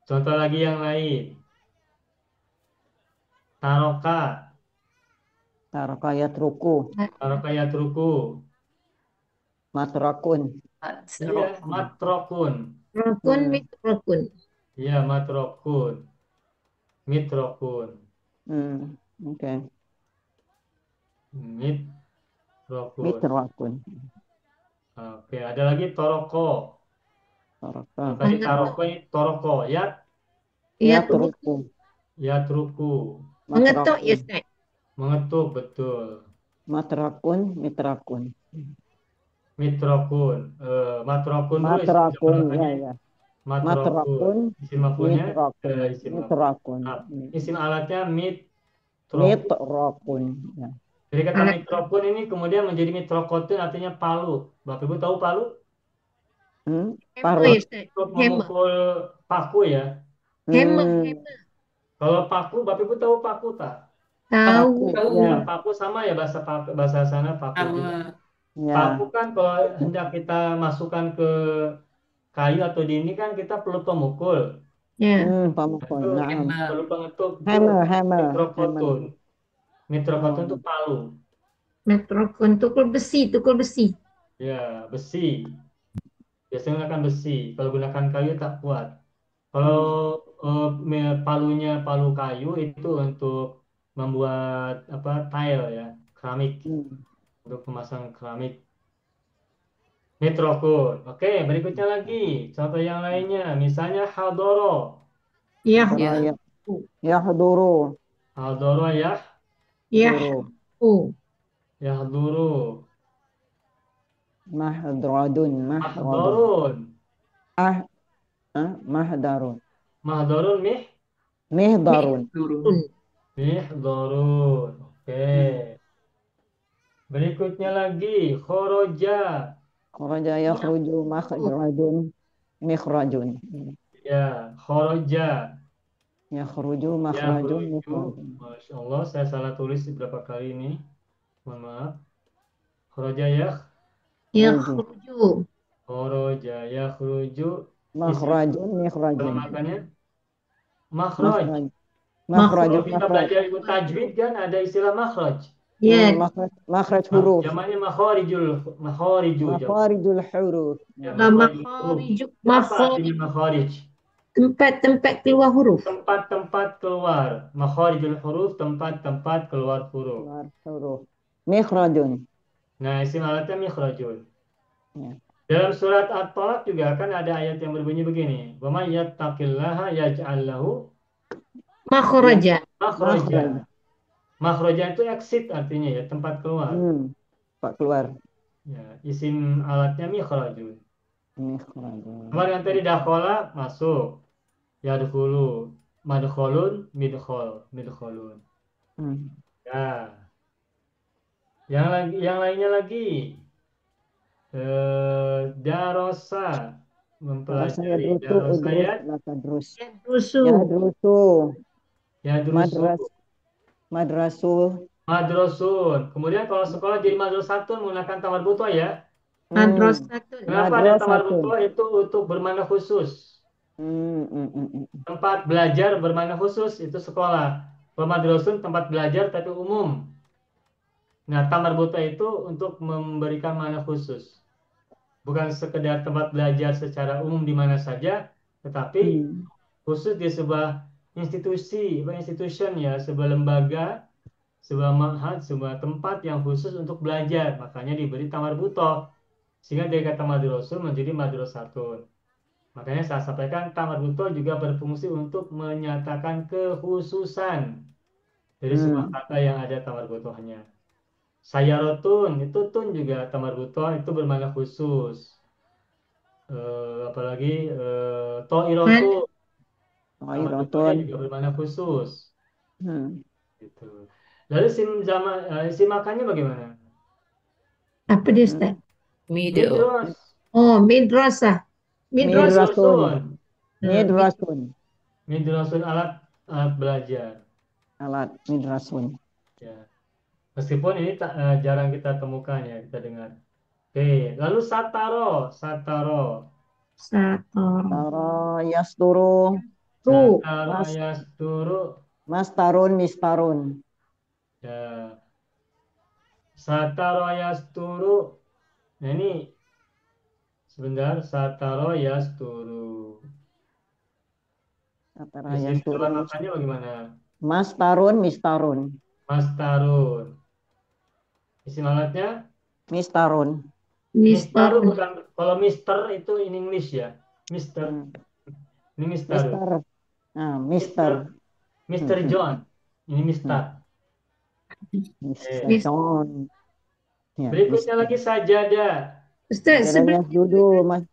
Contoh lagi yang lain. Taroka. Tarakayat ruku. Taroka yatruku. Matrakun. Iya, Matrokun. matrokun. Rukun Hmm. mitrukun. Iya, matrokun. Mitrokun. Hmm. Oke. Mitrokun. Mitrakun. Oke, ada lagi toroko. Taraka. Kalau tadi Mengetuk. taroko ini toroko. Ya Yatruku. Yatruku. mengetuk ya Matrakun. Ustaz. Mengetuk, betul. Matrakun. Mitrakun. Mitrokun. Matrokun dulu isim Matrakun. Ya, makanya ya. matrokun. Matrakun. Isim maf'ulnya Mitrakun. isim maf'ul. Mitrakun. Maaf. Isim alatnya mitrokun. Mitrakun. Ya. Jadi kata Alat mitrokun ini kemudian menjadi mitrokotun artinya palu. Bapak Ibu tahu palu? Hmm? hammer Parut. ya Ustaz. Untuk Hammer. memukul paku ya. Hammer. Hmm. Hammer. Kalau paku, Bapak Ibu tahu paku tak? Tahu. Paku. Tahu. Ya. Ya, paku sama ya bahasa sana paku juga. Sama. Paku Ya. kan kalau hendak kita masukkan ke kayu atau dinding kan kita perlu pemukul. Ya. Hmm. Nah, Pamukul. itu Naam. perlu Emang. pengetuk itu Hammer. Hammer. Hammer. mitrokotun. Mitrokotun itu Oh. palu. Mitrukun. Tukul besi. Tukul besi. Ya, besi. Biasanya gunakan besi. Kalau gunakan kayu tak kuat. Kalau Hmm. palunya palu kayu itu untuk membuat apa tile ya, keramik, Hmm. untuk memasang keramik. Nitrokun. Oke, berikutnya lagi. Contoh yang lainnya, misalnya haldoro. Ya. Hadara Ya. ya. Yahduru. Haldoro ya, Ya. Duru. yahduru. Mahdradun. Mahdradun. Mahdorun. Ah. Mahdarun. Mahdorun Mihdarun. Turun. mihdorun. Oke. Hmm. Berikutnya lagi, khoroja. Kharaja Ya. yakhruju makhrajun. Mikhrajun. Ya, khoroja. Yakhruju Ya, makhrajun. khoroju. Mikhrajun. Masya Allah, saya salah tulis beberapa kali ini. Mohon maaf. Khoroja ya. Ya. Khruju. Khruju. Khoroja ya khruju. Isim Makhrajun. Mikhrajun. makannya makhraj. Makhraj. Kalau Makhrajun. kita Makhraj. belajar ilmu tajwid kan ada istilah makhraj. Ya. Makhraj. Makhraj huruf. Zamannya makhariju jam. Makharijul huruf. Ya, Lah makharij huruf. makhariju. Apa artinya Makharij. makharij? Tempat-tempat keluar huruf. Tempat-tempat keluar. Makharijul huruf, tempat-tempat keluar huruf. Keluar huruf. Mikhrajun. Nah, isim alatnya mikhrajun. Ya. Dalam surat At-Talaq juga kan ada ayat yang berbunyi begini. Wa may yattaqillaha yaj'al lahu Makhraja. makhraja. Makhraj. Makhraja itu exit artinya ya, tempat keluar. Pak keluar. Ya, isim alatnya mikhrajun. Mikhrajun. Kemarin yang tadi dakhola masuk. Yadkhulu. Madkholun, midkhol, midkholun. Hmm. Ya. Yang lainnya lagi. Darosa Saya mempelajari drusu darosa udrus ya. latadrus. Yadrusu. Ya drusu. Yadrusu. Madrasu. Madrosun. Kemudian kalau sekolah jadi madrasatun menggunakan tamar butoh ya. Madrasatun. Kenapa ada tamar Madrasatun. butoh itu untuk bermakna khusus? Tempat belajar bermakna khusus itu sekolah. Madrasun tempat belajar tapi umum. Nah, tamarbuta itu untuk memberikan makna khusus. Bukan sekedar tempat belajar secara umum di mana saja, tetapi khusus di sebuah institusi, institution ya, sebuah lembaga, sebuah ma'had, sebuah tempat yang khusus untuk belajar. Makanya diberi tamarbuta. Sehingga dari kata madrasun menjadi madrasatun. Makanya saya sampaikan tamarbuta juga berfungsi untuk menyatakan kekhususan dari sebuah kata yang ada tamarbutohnya. Sayarotun itu tun juga tamarbutoh itu bermakna khusus. Apalagi to'irotun. Tamarbutohnya juga bermakna khusus. Gitu. Lalu simakannya bagaimana? Apa dia, Ustaz? Midros. Oh, midrasah. Midrasun. Midrasun. Midrasun alat belajar. Alat midrasun. Ya. Meskipun ini jarang kita temukan ya, kita dengar. Oke, lalu sataro, sataro. Satoro. Tara yasturu. Sataro Mas yasturu. mastarun mistarun. Ya. Sataro yasturu. Nah ini sebentar, sataro yasturu. Tara Isim yasturu. makannya bagaimana? Mastarun mistarun. Mastarun. Isim alatnya? Mistarun. Mistaru Mister. bukan. Kalau mister itu in English ya. Mister. Ini mistaru. Mister. Mister. Mister. Mister John. Ini mister. Mister Eh. John. Ya, Berikutnya mister. lagi sajadah. Ustaz, Jadanya sebelum dulu, Mas.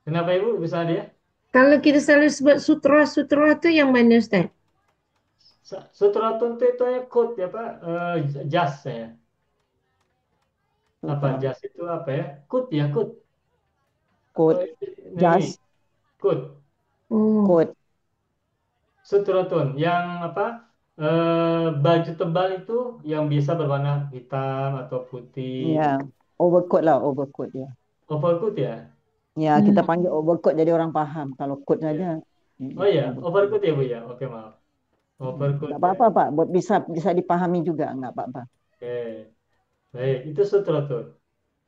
Kenapa Ibu bisa dia? kalau kita selalu sebut sutra itu yang mana, Ustaz? Sutratun itu ya quote ya Pak. Jas ya. Apa jas itu apa ya? Quote ya quote. Quote. Ini Jas. quote. Oh. Quote. Sutratun yang apa? Baju tebal itu yang biasa berwarna hitam atau putih. Ya, overcoat lah, overcoat ya. Overcoat ya? Ya, kita panggil overcoat jadi orang paham. Kalau coat saja. Oh ya, overcoat ya Bu ya. Oke maaf. Overcoat Nggak ya. apa-apa, Pak. Buat bisa dipahami juga, nggak apa-apa. Oke. Baik, itu sutratun.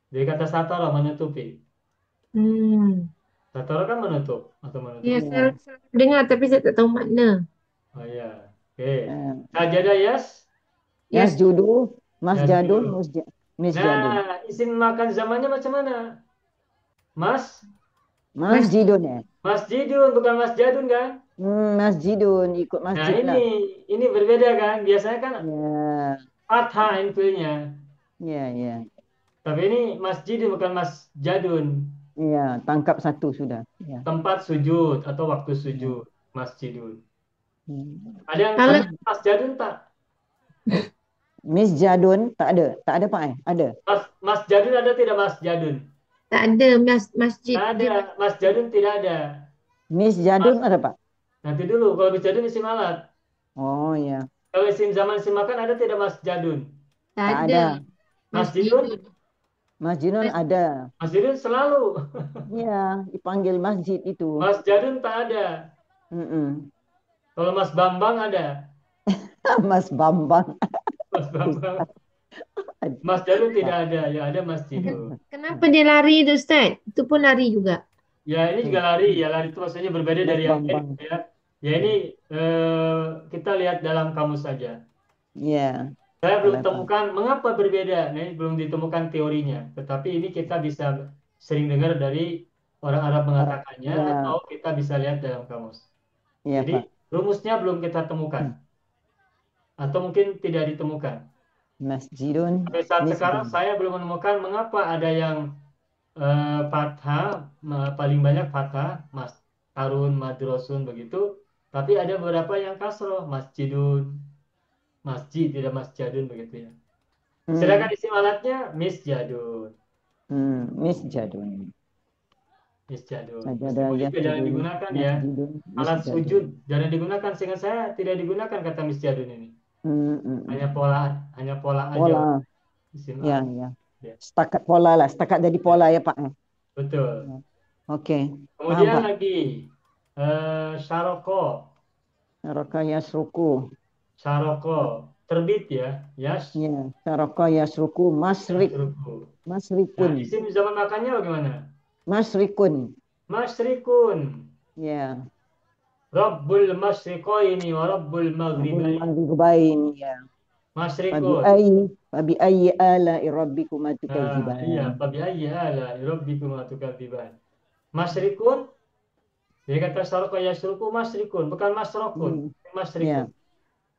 Dari kata satara menutupi. Satara kan menutup atau menutup. Ya, Ya. saya dengar tapi saya tak tahu makna. Oh ya. Oke. Eh, Sajadah yes. Mas Yes. Judu, Mas Yes, Jadun, Judu. Miss Jadun. Nah, isim makan zamannya macam mana? Mas? Mas Jidun ya? Mas Jidun, bukan Mas Jadun kan? Mas Jidun, ikut Nah, masjid lah. ini berbeda kan? Biasanya kan Ya, fathah intinya. ya. Tapi ini Mas Jidun bukan Mas Jadun. Ya, tangkap satu sudah. Ya. Tempat sujud atau waktu sujud. Mas Jidun. Hmm. Ada yang Kalau Mas Jadun tak? Miss Jadun tak ada Pak Ada. Mas Jadun ada tidak Mas Jadun? tak ada masjid Tak di ada. Mas Jadun tidak ada. Miss Jadun ada Pak? Nanti dulu, kalau Mas Jadun isim alat. Oh ya, Kalau isim zaman isim makan ada tidak Mas Jadun? tak tak ada. ada. Mas Jidun? Mas Junun Mas- ada. Mas Jadun selalu. Ya, dipanggil masjid itu. Mas Jadun tak ada. Mm-mm. Kalau Mas Bambang ada. Mas Bambang. Mas Bambang. Mas Jadun tidak ada. Ya ada Mas Jidun. Kenapa dia lari itu, Ustaz? Itu pun lari juga. Ya ini juga lari. Ya lari itu maksudnya berbeda Mas dari yang lain. Bambang. Ya, ya ini kita lihat dalam kamus saja. Ya. Saya belum Kenapa? temukan mengapa berbeda. Nah, ini belum ditemukan teorinya. Tetapi ini kita bisa sering dengar dari orang Arab mengatakannya Ya. atau kita bisa lihat dalam kamus. Ya, Jadi Pak. rumusnya belum kita temukan atau mungkin tidak ditemukan. Masjidun. Sampai saat sekarang Misjidun. saya belum menemukan mengapa ada yang fathah paling banyak fathah mas tarun madrosun begitu. Tapi ada beberapa yang kasroh masjidun, masjid tidak masjadun begitu ya. Sedangkan isim alatnya misjadun. Misjadun. Misjadun. Sajadah Meskipun itu jarang yasjudun. digunakan ya. Masjidun. Alat Misjadun. sujud jarang digunakan sehingga saya tidak digunakan kata misjadun ini. Hanya pola aja. Pola. Isim Ya, alat. ya. Ya. Setakat pola lah. Setakat jadi pola ya, Pak. Betul. Oke. Kemudian Paham, Pak. lagi Syaroko. Syaraka yasruku. Syaroko. Terbit ya. Ya, syaraka yasruku. Yasruku. Nah, Masrikun. isim zaman makannya bagaimana? Masrikun. Masyrikun. Ya. Rabbul masyriqaini wa rabbul Rabbul maghribain. maghribain. Ya. Masyrikun. Fabi ayyi ala'i rabbikuma Nah, iya. tukadziban. Fabi ayyi ala rabbikum tukadziban. Masyrikun. Jadi kata syaroko yasruku masyrikun. Bukan masrokun. Hmm. Masyrikun. Ya,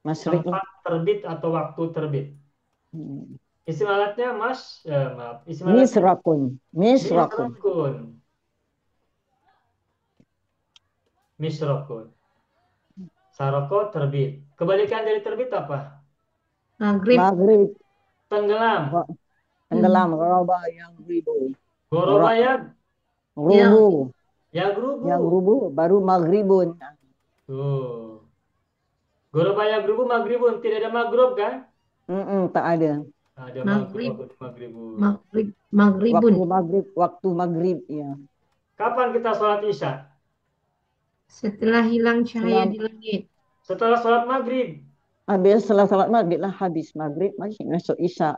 masrik. Tempat terbit atau waktu terbit. Hmm. Isim alatnya maaf. Isim alatnya Misrakun. Misrakun. misrokun. Misrokun. Saroko terbit. Kebalikan dari terbit apa? Maghrib. Maghrib. Tenggelam. Tenggelam. Raba yang ribu. Gorobayag. Yang Rubu. Yang Yagrubu. rubu baru maghribun. Tuh. Gorobayag grubu maghribun. Tidak ada maghrib kan? Tak ada. Ada maghrib. maghrib. Maghribun. Maghribun. Waktu maghrib ya. Kapan kita sholat isya? Setelah hilang cahaya Setelah di langit. Setelah sholat maghrib. setelah salat maghrib lah, habis maghrib masuk isya.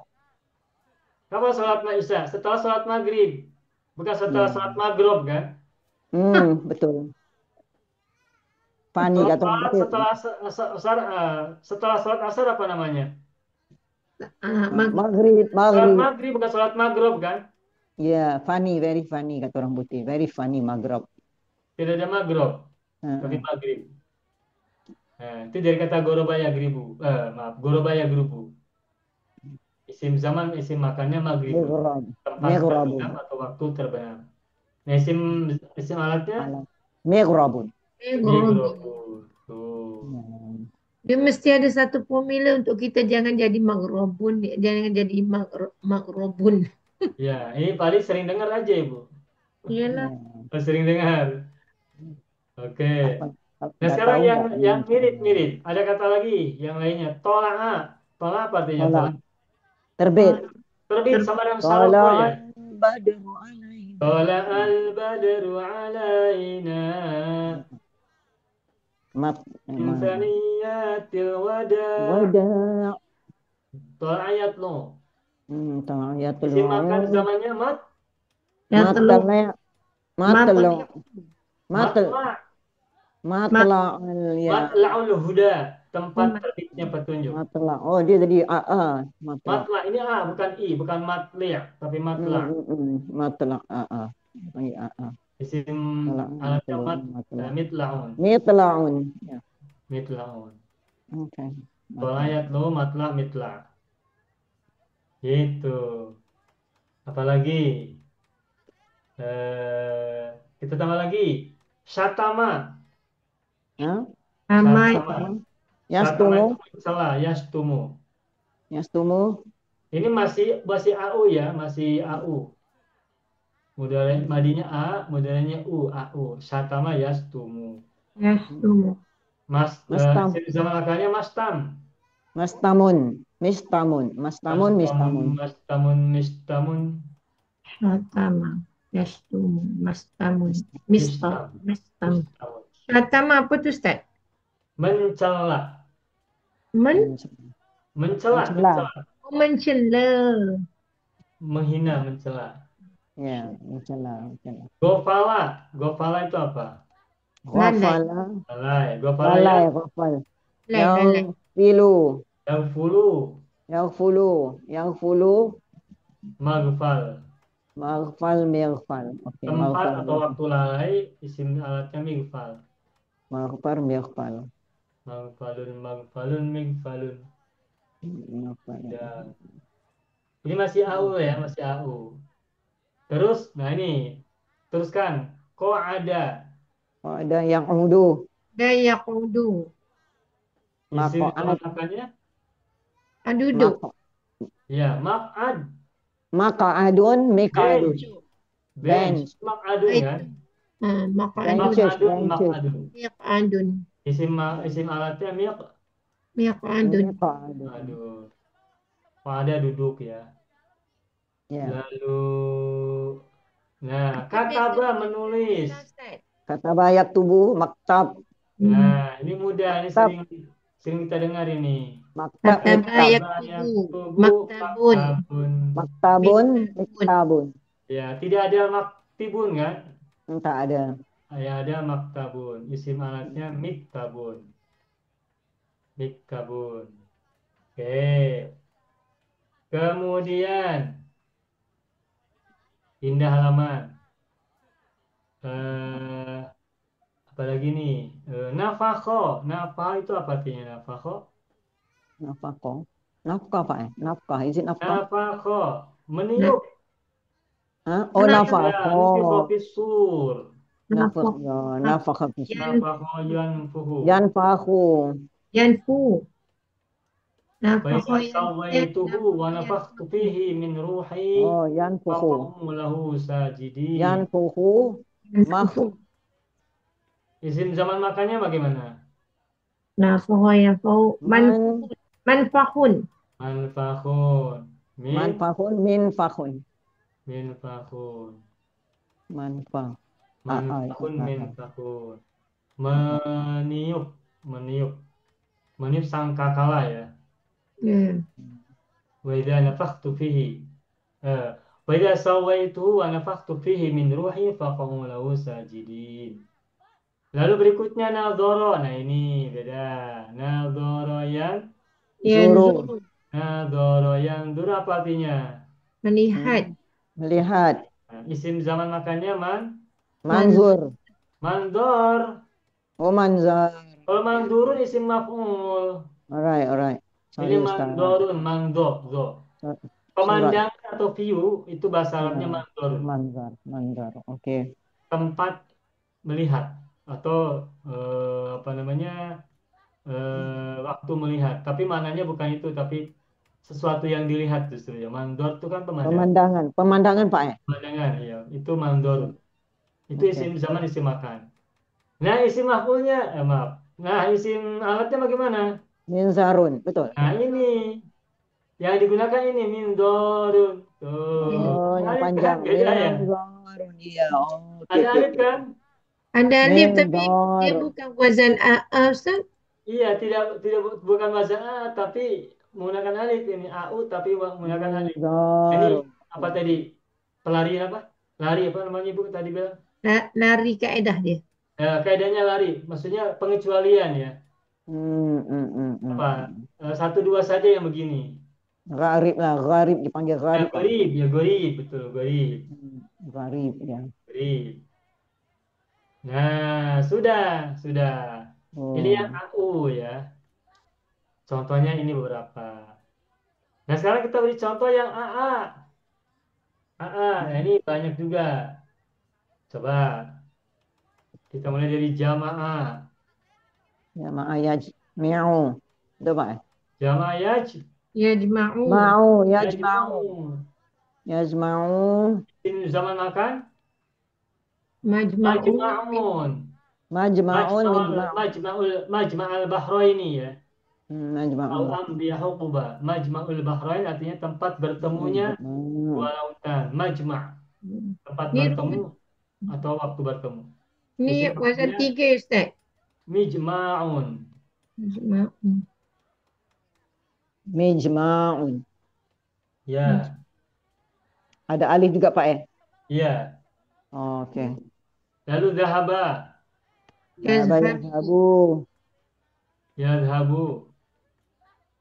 Kapan sholat isya? Setelah sholat maghrib. Bukan setelah Ya. sholat maghrib kan? Betul. Fani Setelah kata orang sholat, kata. setelah sholat asar apa namanya? Maghrib, Sholat maghrib. maghrib bukan sholat maghrib kan? Ya, funny, very funny kata orang putih. Very funny maghrib. Tidak ada maghrib, tapi Uh, maghrib. Nah, itu dari kata gorobaya gribu. Maaf, gorobaya grubu. Isim zaman, isim makannya maghribun. Maghrib. Tempat Maghribun. terbenam atau waktu terbenam. Nah, isim alatnya Malam. Maghribun. Maghribun. migrobun. Tuh. Dia mesti ada satu formula untuk kita jangan jadi maghribun, jangan jadi maghribun. Ya, ini paling sering dengar aja Ibu. Iyalah. Sering dengar. Oke. Apa, Nah, nggak sekarang tahu yang nggak yang ini. mirip-mirip. Ada kata lagi yang lainnya. Tolak. Tolak apa artinya Tolak. tolak? Terbit. Terbit sama dengan saroko Tolak ya. badru alaina. Tolak al-badru alaina Mat. min thaniyatil wada. Wada. Tolak ayat lo. Tahiyatul Isim makan maun. zamannya Ya telur. Matla. Matla. Matla. matla. Matla. Ya. Matla'ul huda. Tempat terbitnya petunjuk. Matla. Oh, dia tadi AA. Matla. Matla ini A bukan I, bukan matli' tapi matla. Matla. AA. AA. Isim alatnya Matla. mitla'un. Mitlaun. Ya. Mitla'un. Oke. Ayat lo matla mitla. Gitu. Apalagi kita tambah lagi. Syatama. Hah? Amai. Syatama. Syatama Yastumu. itu mencela, yastumu. Yastumu. Ini masih AU ya, masih AU. Madinya A, mudahnya U, AU. Syatama yastumu. Ya tuh. Mastam. Zaman akalnya mastam. Mastamun. Mistamun. Mastamun. Mistamun. Mistamun. Syatama. Yastumu. Mastamun. Mistam. Mistam. Syatama apa tuh, Ustaz? Mencela. Mencela. Mencela. Menghina, mencela. Ya, mencela. Gofala itu apa? Ghafala. Lalai. Gofala ya. Lalai. Ghafal. Lalai. Yaghfilu. Yaghfulu. Yaghfulu. Maghfal. Maghfal. Mighfal. Oke. Tempat atau waktu lalai, isim alatnya mighfal. Maghfar. Mighfal. Maghfalun, mighfalun. Ya. Mighfal. Ini masih AU ya, masih AU. Terus, nah ini, teruskan. Kok ada? Oh, ada yang udu. Dayakudu. Isim Maq'ad. makannya? Duduk. Ya, maq'ad. Maq'adun. Miq'adun. Bench. Maq'adun kan? Benches. Miq'adun. Isim alatnya Miq'adun. aduh. Pada duduk ya. Ya. Lalu, nah, kataba menulis. Kataba yaktubu, maktab. Nah, ini mudah, ini Maktab, sering kita dengar ini. maktab, Kataba miktab. yaktubu. Yaktubu Maktabun. maktabun. Maktabun, Miktabun. miktabun. Ya, tidak ada maktibun kan? Tak ada. Ya, ada maktabun. Isim alatnya miktabun. Miktabun. Oke. Kemudian pindah halaman. Eh, apalagi nih? Nafakho. Nafah itu apa artinya nafakho? Nafkah. Nafkah, Pak. Nafkah. Is it nafkah? Nafakho. Nah, Meniup. Hah? Oh, nah, Ya, nufikho nafkah. fisur. Nafkah. nafkah. Ya, nafkah. Yan, Nafakho yanfuhu. Yanfahu. yanfu. فإذا Nafkah yan, سويته nafkah ونفخت yanfu. فيه من روحي Oh, yanfuhu. فقعوا له ساجدين. Yanfuhu. Mah. Yanfuhu. Isim zaman makannya bagaimana? Nafkah yanfu. Man. Manfahun. Manfakhun. Manfahun. Minfahun. Minfakhun. Manfah. Itu. Manfakhun minfakhun. Ah. Meniup. Meniup. Meniup sangkakala ya. Ya. Wa idza nafakhtu fihi. Wa idza sawaituhu wa nafakhtu fihi min ruhi faqa'u lahu sajidin. Lalu berikutnya nadhara. Nah, ini beda. Nadhara yang Zuru. Yanzuru. nadhara yang dur apa artinya? Melihat. Melihat. Nah, isim zaman makannya Manzur. mandor. Oh, manzar. Kalau mandurun isim maf'ul. Alright, alright. Ini Sorry, Ustaz. mandorun, mangdo, do. Surat. Pemandangan atau view itu bahasa Ya, Arabnya mandorun. manzar, manzar. Oke. Tempat melihat atau apa namanya waktu melihat. Tapi maknanya bukan itu, tapi sesuatu yang dilihat justru ya. Mandor itu kan pemandangan. Pemandangan, pemandangan Pak. Pemandangan ya. Itu mandor. Itu Oke. isim zaman isim makan. Nah isim maf'ulnya, maaf. Nah isim alatnya bagaimana? Minzarun, betul. Nah ini yang digunakan ini mindorun. Tuh. Oh, yang Alif kan panjang. beda ya. Minzarun, iya. Oh, oke, Ada oke, alif oke. kan? Ada alif tapi dia Minzarun. bukan wazan A, Ustaz. Iya, tidak tidak bukan bahasa A tapi menggunakan alif ini AU tapi menggunakan alif. Ini Minzarun. apa tadi? Pelarian apa? Lari apa namanya Ibu tadi bilang? Lari kaedah dia. Kaidahnya lari, maksudnya pengecualian ya. Apa? Satu dua saja yang begini. Gharib lah, gharib dipanggil gharib Pak. Gorib, ya gorib, betul gorib. Gharib ya. Gorib. Nah, sudah. Ini yang Oh, AU ya. Contohnya ini beberapa. Nah, sekarang kita beri contoh yang AA. AA, nah ini banyak juga. Coba kita mulai dari jamaah. ya ma'ayaj mi'u. Itu Pak. Jamaah Yajma'u. Ma'u, yajma'u. yajma'u. Yajma'u. Ini zaman makan Majma'u. majma'un. Majma'un, mijma'un. Majma'al bahraini ya. Au Majma'un. ambiya huquba. Majma'ul bahrain artinya tempat bertemunya dua lautan. Majma' tempat Ini, bertemu atau waktu bertemu. ini Isim wazan maksudnya 3 Ustaz. mijma'un. Majma'u. Mijma'un. Ya, Ada alif juga Pak ya. Oke. Lalu zahaba, Dhahaba Yazhabu. yazhabu. yadhabu.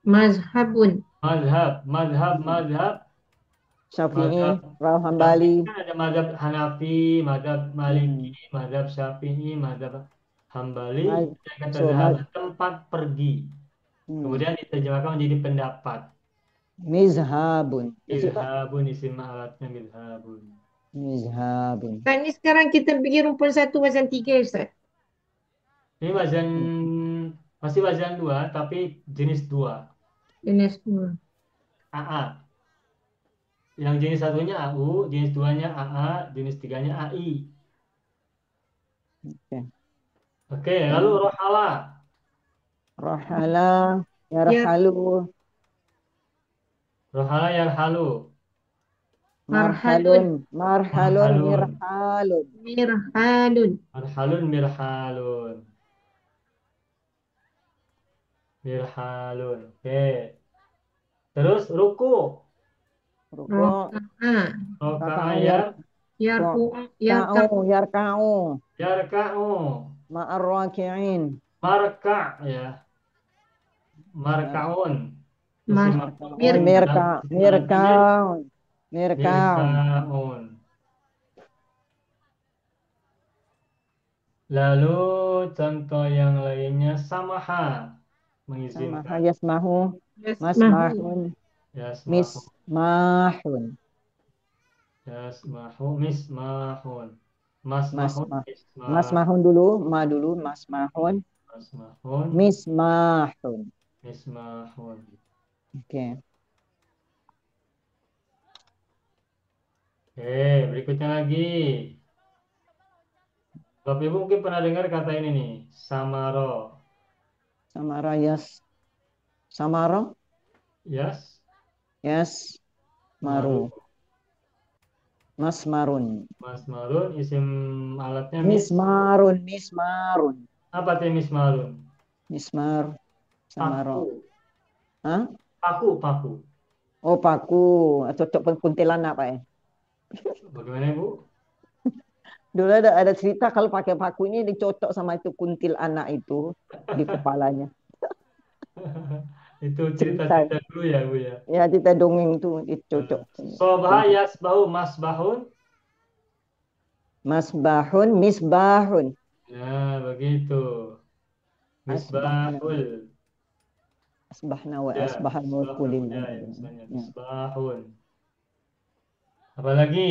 Mazhabun. Mazhab. Syafi'i, Mazhab. Raw Syafi'i Hambali. kan ada mazhab Hanafi, mazhab Maliki, mazhab Syafi'i, mazhab Hambali. Yang kata So, zahaba tempat pergi. hmm. Kemudian diterjemahkan menjadi pendapat. Mizhabun. Isi Pak. Izhabun isim alatnya izhabun. Mizhabun. Ustaz, ni sekarang kita pergi rumpun 1 wazan 3 Ustaz. Ini masih wazan 2 tapi jenis 2. Jenis 2. AA. Yang jenis satunya AU, jenis 2-nya AA, jenis 3-nya AI. Oke. Oke, lalu rohala. Rahala, yarhalu, Rohala yarhalu. Marhalun. Marhalun, Marhalun. mirhalun. Mirhalun. Marhalun, mirhalun. Mirhalun. Oke. Terus ruku. Ruku, Roka'a. Roka'a kakak ya. Yarku'u. yarka'u, yarka'u. Yarka'u. Ma'ar raki'in. Marka' ya. Marka'un. Isim Mar. marfu'un. Mirka. Isim al amil. Mirka'un. Mirka'un. Mirka'un. Lalu contoh yang lainnya samaha. Sama Mengizinkan. yasmahu, Yasmahu. masmahun, Yasmahu. mismahun. Yasmahu. Mismahun. Masmahun. Masmah. Mismah. Masmahun dulu, ma dulu, masmahun, Masmahun. mismahun. Mismahun. Oke. Oke, berikutnya lagi. Bapak Ibu mungkin pernah dengar kata ini nih, samaro. Samara yas, samara, Yas, yas, maru. maru, masmarun. Masmarun, isim alatnya mis. Mismarun, mismarun. Apa tuh mismarun? Mismar, samara. Paku. Hah? Paku, paku. Oh, paku. Cocok kuntilanak, Pak ya. Bagaimana Ibu? Dulu ada cerita kalau pakai paku ini dicocok sama itu kuntil anak itu di kepalanya. Itu Cerita. cerita-cerita dulu ya Bu ya. Ya, kita dongeng tuh dicocok. Sobha yasbahu masbahun. Masbahun, misbahun. Nah, begitu. Asbahna, Misbahul. asbahna wa Ya, asbahal mulku misbahul. Ya, lillah. ya, misalnya Ya. misbahun. Apalagi?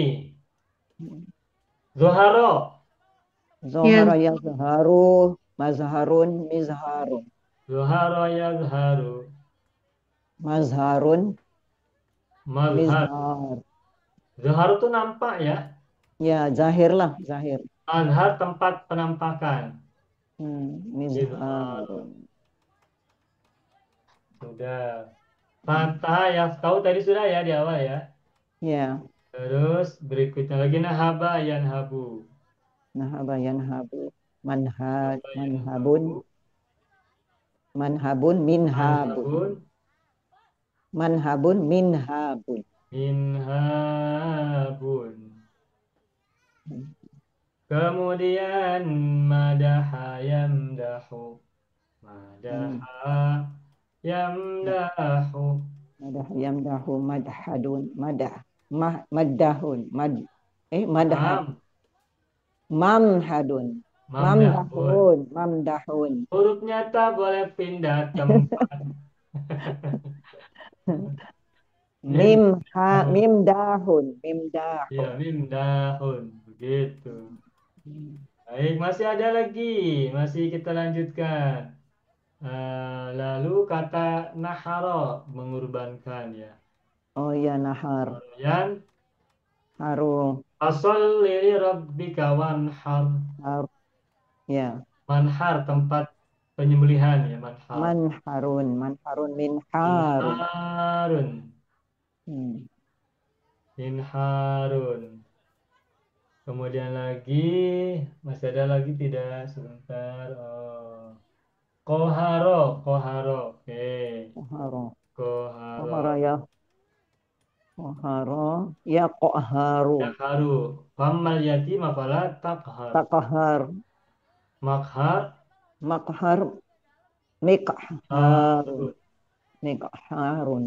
Zoharo. Ya. Zohara yazharu, mazharun, mizharun. Zoharo yazharu. Mazharun, Mazhar. mizhar. Zoharo itu nampak ya. Ya, zahir lah, zahir. Azhar tempat penampakan. Izhar. Mizharun. Sudah. Fatah ya tahu tadi sudah ya di awal ya. Ya, Terus berikutnya lagi nahaba yanhabu. nahaba yanhabu. Nahaba Manhabun, yanhabu. manhabun, minhabun. Manhabun. Manhabun, minhabun. Minhabun. Kemudian madaha yamdahu. Hmm. Madaha yamdahu. Madah yamdahu madhadun, maddahun, madhad, Am. mamhadun, Mamdahun. mamdahun. Huruf nyata boleh pindah tempat. Mim dahun. mimdahun. Ya, mim dahun. Begitu. Baik, masih ada lagi. Masih kita lanjutkan. Lalu kata naharo, mengorbankan ya. Oh ya, nahar, Yang haru, asal lili rabbika wanhar. har, ya, Manhar, tempat penyembelihan ya, manhar. manharun, minharun. Minharun. Hmm. Minharun. Kemudian lagi, masih ada lagi tidak? Sebentar. Oh. Koharo, koharo. Oke. Haro, kohara Koharo. ya, kohara, ya koharu, Yakharu. Famal yatim afala takhar. takahar, Makhar. makhar, mikharun, Harun. mikharun.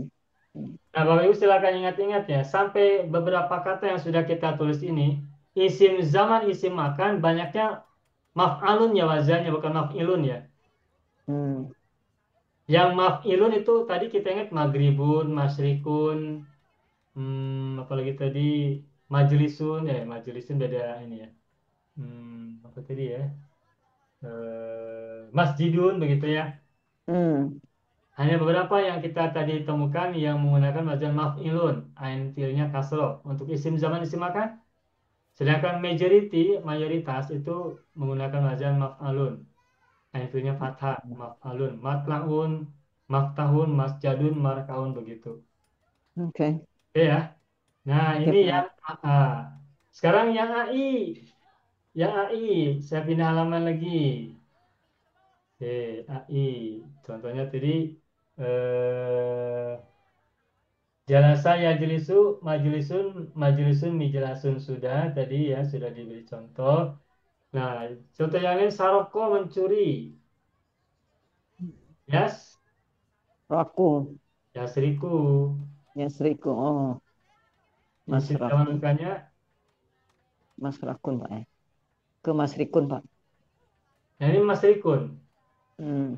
Nah, Bapak Ibu silakan ingat-ingat ya. Sampai beberapa kata yang sudah kita tulis ini, isim zaman, isim makan, banyaknya maf'alun ya wazannya, bukan maf'ilun ya. Hmm. Yang maf'ilun itu tadi kita ingat maghribun, masyrikun, apalagi tadi majlisun ya, majlisun beda ini ya. Apa tadi ya? Masjidun begitu ya. Hmm. Hanya beberapa yang kita tadi temukan yang menggunakan wazan maf'ilun, ain fiilnya kasroh untuk isim zaman isim makan. Sedangkan mayoritas itu menggunakan wazan maf'alun, ain fiilnya fathah, maf'alun, matlaun, maftahun, masjadun, markaun begitu. Oke. Oke ya. Nah, Oke, ini Pak. yang AA. Sekarang yang AI. Yang AI, saya pindah halaman lagi. Oke, AI. Contohnya tadi eh jalasa yajlisu majlisun majlisun mijlasun sudah tadi ya sudah diberi contoh. Nah, contoh yang lain saroko mencuri. Yas, Raku. yasriku. Yasriku. Oh, Mas Isim zaman Rakun. makanya Mas Rakun, Pak. Ke Mas Rikun, Pak. nah ini Mas Rikun. Hmm.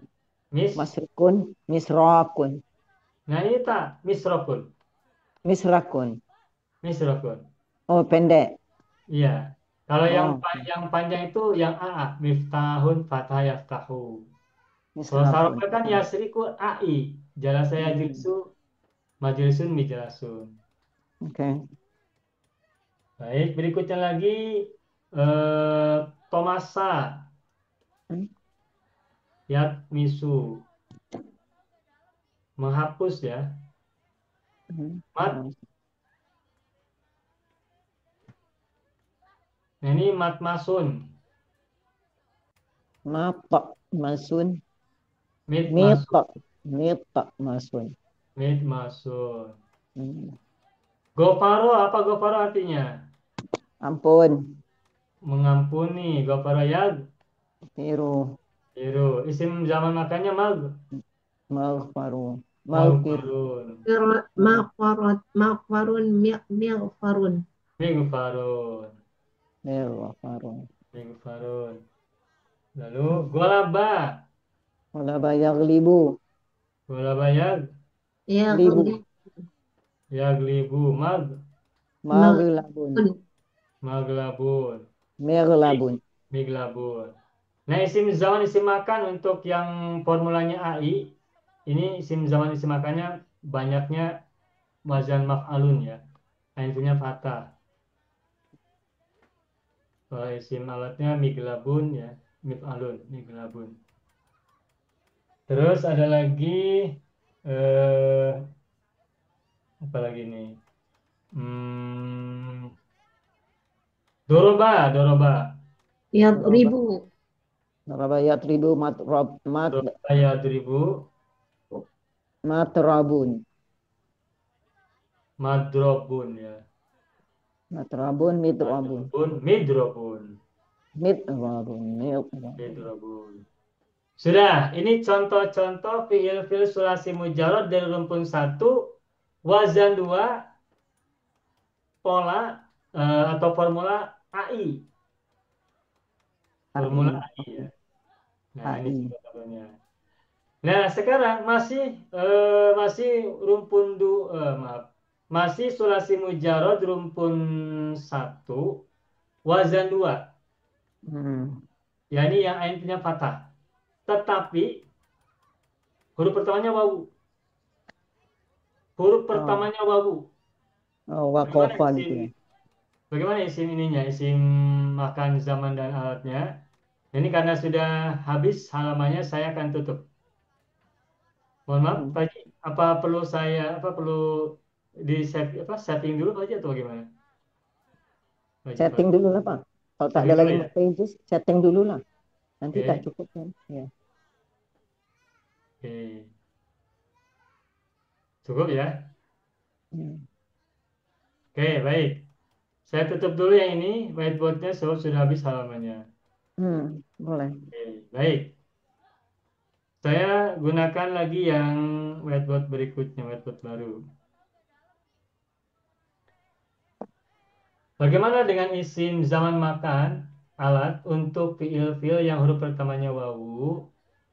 Mas Miss. Rikun. Miss Rakun. Nah ini tak misrokun. Miss Rakun. Misrokun. Oh, pendek. Iya. Kalau yang Oh, yang panjang itu yang AA, miftahun fatah yaftahu. Miss Kalau Rakun. saroknya kan yasriku AI. Jala saya Hmm. jilsu majlisun mijlasun. Oke. Baik, berikutnya lagi eh, Tomasa Hmm. yat misu menghapus ya. Hmm. Mat. Nah, ini matmasun, Mapa Masun. mit masun, Mita. Mita Masun. mit masun. Hmm. Gofaro apa gofaro artinya? Ampun. Mengampuni. Gofaro ya Piru. biru. Isim zaman makannya mag. Maghfaru. Maghfiru. Maghfarun. Maghfarun, mighfarun. Mighfarun. Maghfaru. Mighfarun. Lalu golaba. Wala bayag libu. Golaba ya Ya, Libu. yaglibu mag. Maglabun. Maglabun. Merlabun. Miglabun. Nah, isim zaman isim makan untuk yang formulanya AI, ini isim zaman isim makannya banyaknya wazan maf'alun ya. Ain punya fathah. Kalau isim alatnya miglabun ya, mif'alun, miglabun. Terus ada lagi eh apa lagi nih? Hmm, doroba, doroba. ya Naraba. ribu. Narabayat ribu Doroba ya 1000 matrabun. madrobun ya. Matrabun mitrabun. Madrobun, midrobun, Mitrabun. Mitrabun. midrobun. Sudah, ini contoh-contoh fiil-fiil sulasi mujarad dari rumpun satu, wazan 2, pola atau formula AI. Formula AI. AI ya. Nah, ini AI. contohnya. Nah, sekarang masih rumpun maaf. Masih sulasi mujarad rumpun satu, wazan 2. Hmm. Yani yang ain punya fathah. Tetapi huruf pertamanya wawu. Huruf Oh, pertamanya wawu. oh Bagaimana wakofa isim gitu ya. Bagaimana isim ininya, isim makan zaman dan alatnya? Ini karena sudah habis halamannya, saya akan tutup. Mohon maaf, Hmm. Pak Haji, apa perlu saya apa perlu di setting dulu Pak Haji atau bagaimana? Pak Haji Setting Fadil. dulu lah, Pak. Kalau tak Setting ada dulu lagi ya. pages, setting dulu lah. Nanti tak Oke, cukup kan? Ya. oke, cukup ya. Hmm. Oke, baik. Saya tutup dulu yang ini whiteboardnya, so sudah habis halamannya. Boleh. Oke, baik. Saya gunakan lagi yang whiteboard berikutnya, whiteboard baru. Bagaimana dengan isim zaman makan alat untuk fiil-fiil yang huruf pertamanya wawu?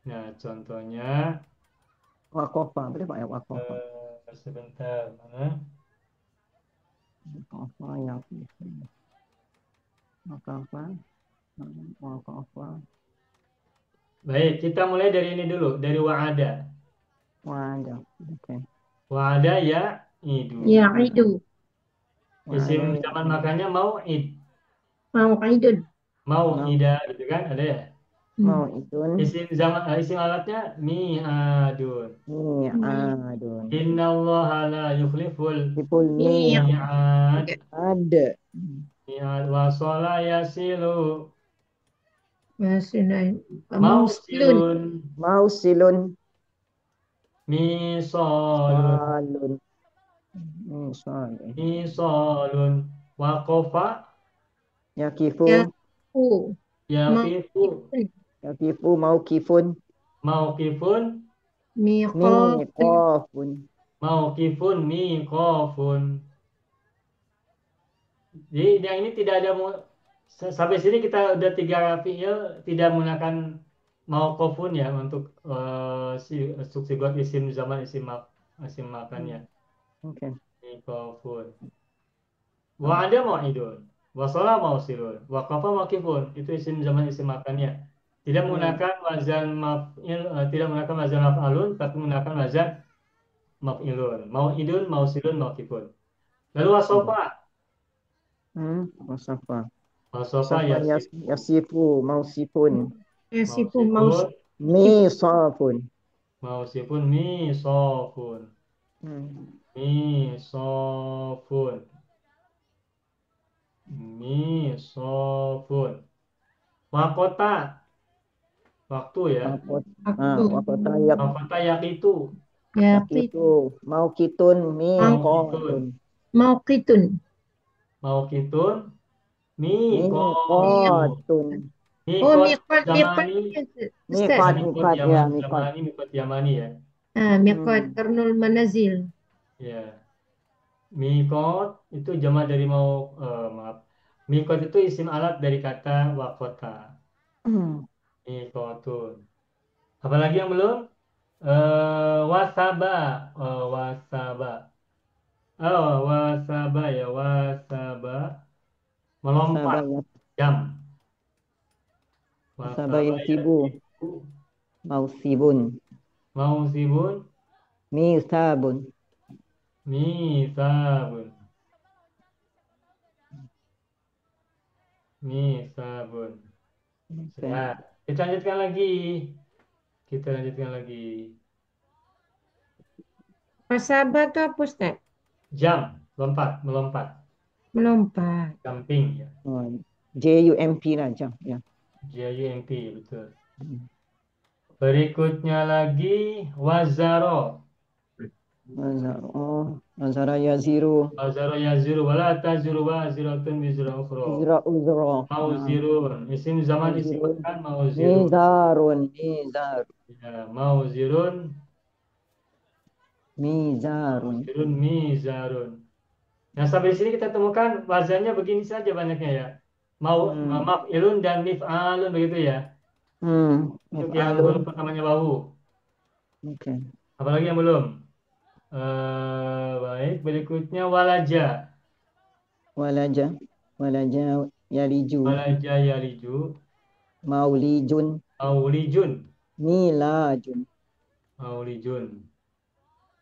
Nah, contohnya Wakofa, boleh Pak ya wakofa. sebentar mana? Wakofa yang wakofa, wakofa. Baik, kita mulai dari ini dulu, dari wa'ada. Wadah. Oke. Wa'ada ya idu. Ya itu. Isim Wadah ya. zaman makannya mau id, Mau idun. mau Mau ida gitu kan? Ada ya? Mau idun. Isim alatnya mi'adun. Mi'adun. Innallaha la yukhliful Kiful Mi'ad. mi'ad. ada. Mi'ad wa shola yasilu. Maksudnya mausilun. Mausilun. Mausilun. Misolun. Salun. Salun. Misolun. Waqafa Yakifu. Yaku. yaqifu. Mausilun. Yakifu mauqifun. Mauqifun. Miqatun. Miqafun. Mauqifun miqafun. Jadi yang ini tidak ada sampai sini kita udah 3 fiil tidak menggunakan mauqufun ya untuk si suksigot isim zaman isim makannya. Oke. Miqafun. Wa ada mau'idun. Wa shola mausilun. Wa qafa maqifun. Itu isim zaman isim makannya. Tidak menggunakan wazan maf'il, tidak menggunakan wazan maf'alun, tapi menggunakan wazan maf'ilun. Mau'idun, mausilun, maqifun. Lalu wasofa. Wasafa. Wasofa Wasafa yasif. yasifu mausifun. Yasifu Mausifun. Misafun. Mausifun misofun. Misofun. Misofun. Wakota. Waktu ya. Waktu. Wakota Wakota yakitu. Yaqit. yakitu maukitun Maukitun. miqatun. Mauqitun. Maukitun. Miqatu. Miqatun. Oh, Miqat miqat. Miqat. zamani. Ustaz. Miqat ya miqat. Zamani, miqat yamani ya. Miqat. Karnul manazil. Ya. Miqat itu jamak dari maaf. Miqat itu isim alat dari kata wakota. Miqatun. Apalagi yang belum? Wasaba. Wasaba. Wasaba ya. Wasaba. Melompat. Sabaya Jam. sabaya Wasaba ya. sibu mausibun. Mausibun. Misabun. Misabun. Misabun. Ya. Kita lanjutkan lagi. Kita lanjutkan lagi. Wasabah itu apa, Ustaz? Jam. Lompat. Melompat. Melompat. Jumping ya. JUMP lah jam ya. JUMP betul. Berikutnya lagi wazaro. Wazara yaziru. Wazaro yazuru wala tazuru waziratun wizra ukhra. Uzra uzra. Mauzirun. Isim zaman isim Mauzirun. makan mauzirun. Mizarun. Mizar. Ya, mauzirun. Mizarun. Mauzirun mizarun. Nah, sampai sini kita temukan wazannya begini saja banyaknya ya. Maf'ilun dan mif'alun begitu ya. Untuk yang Mif'alun. huruf pertamanya wawu. Oke. Apalagi yang belum? Baik, berikutnya walaja. Walaja. Walaja yaliju. Walaja yaliju. Maulijun. Aulijun. Milajun. Aulijun.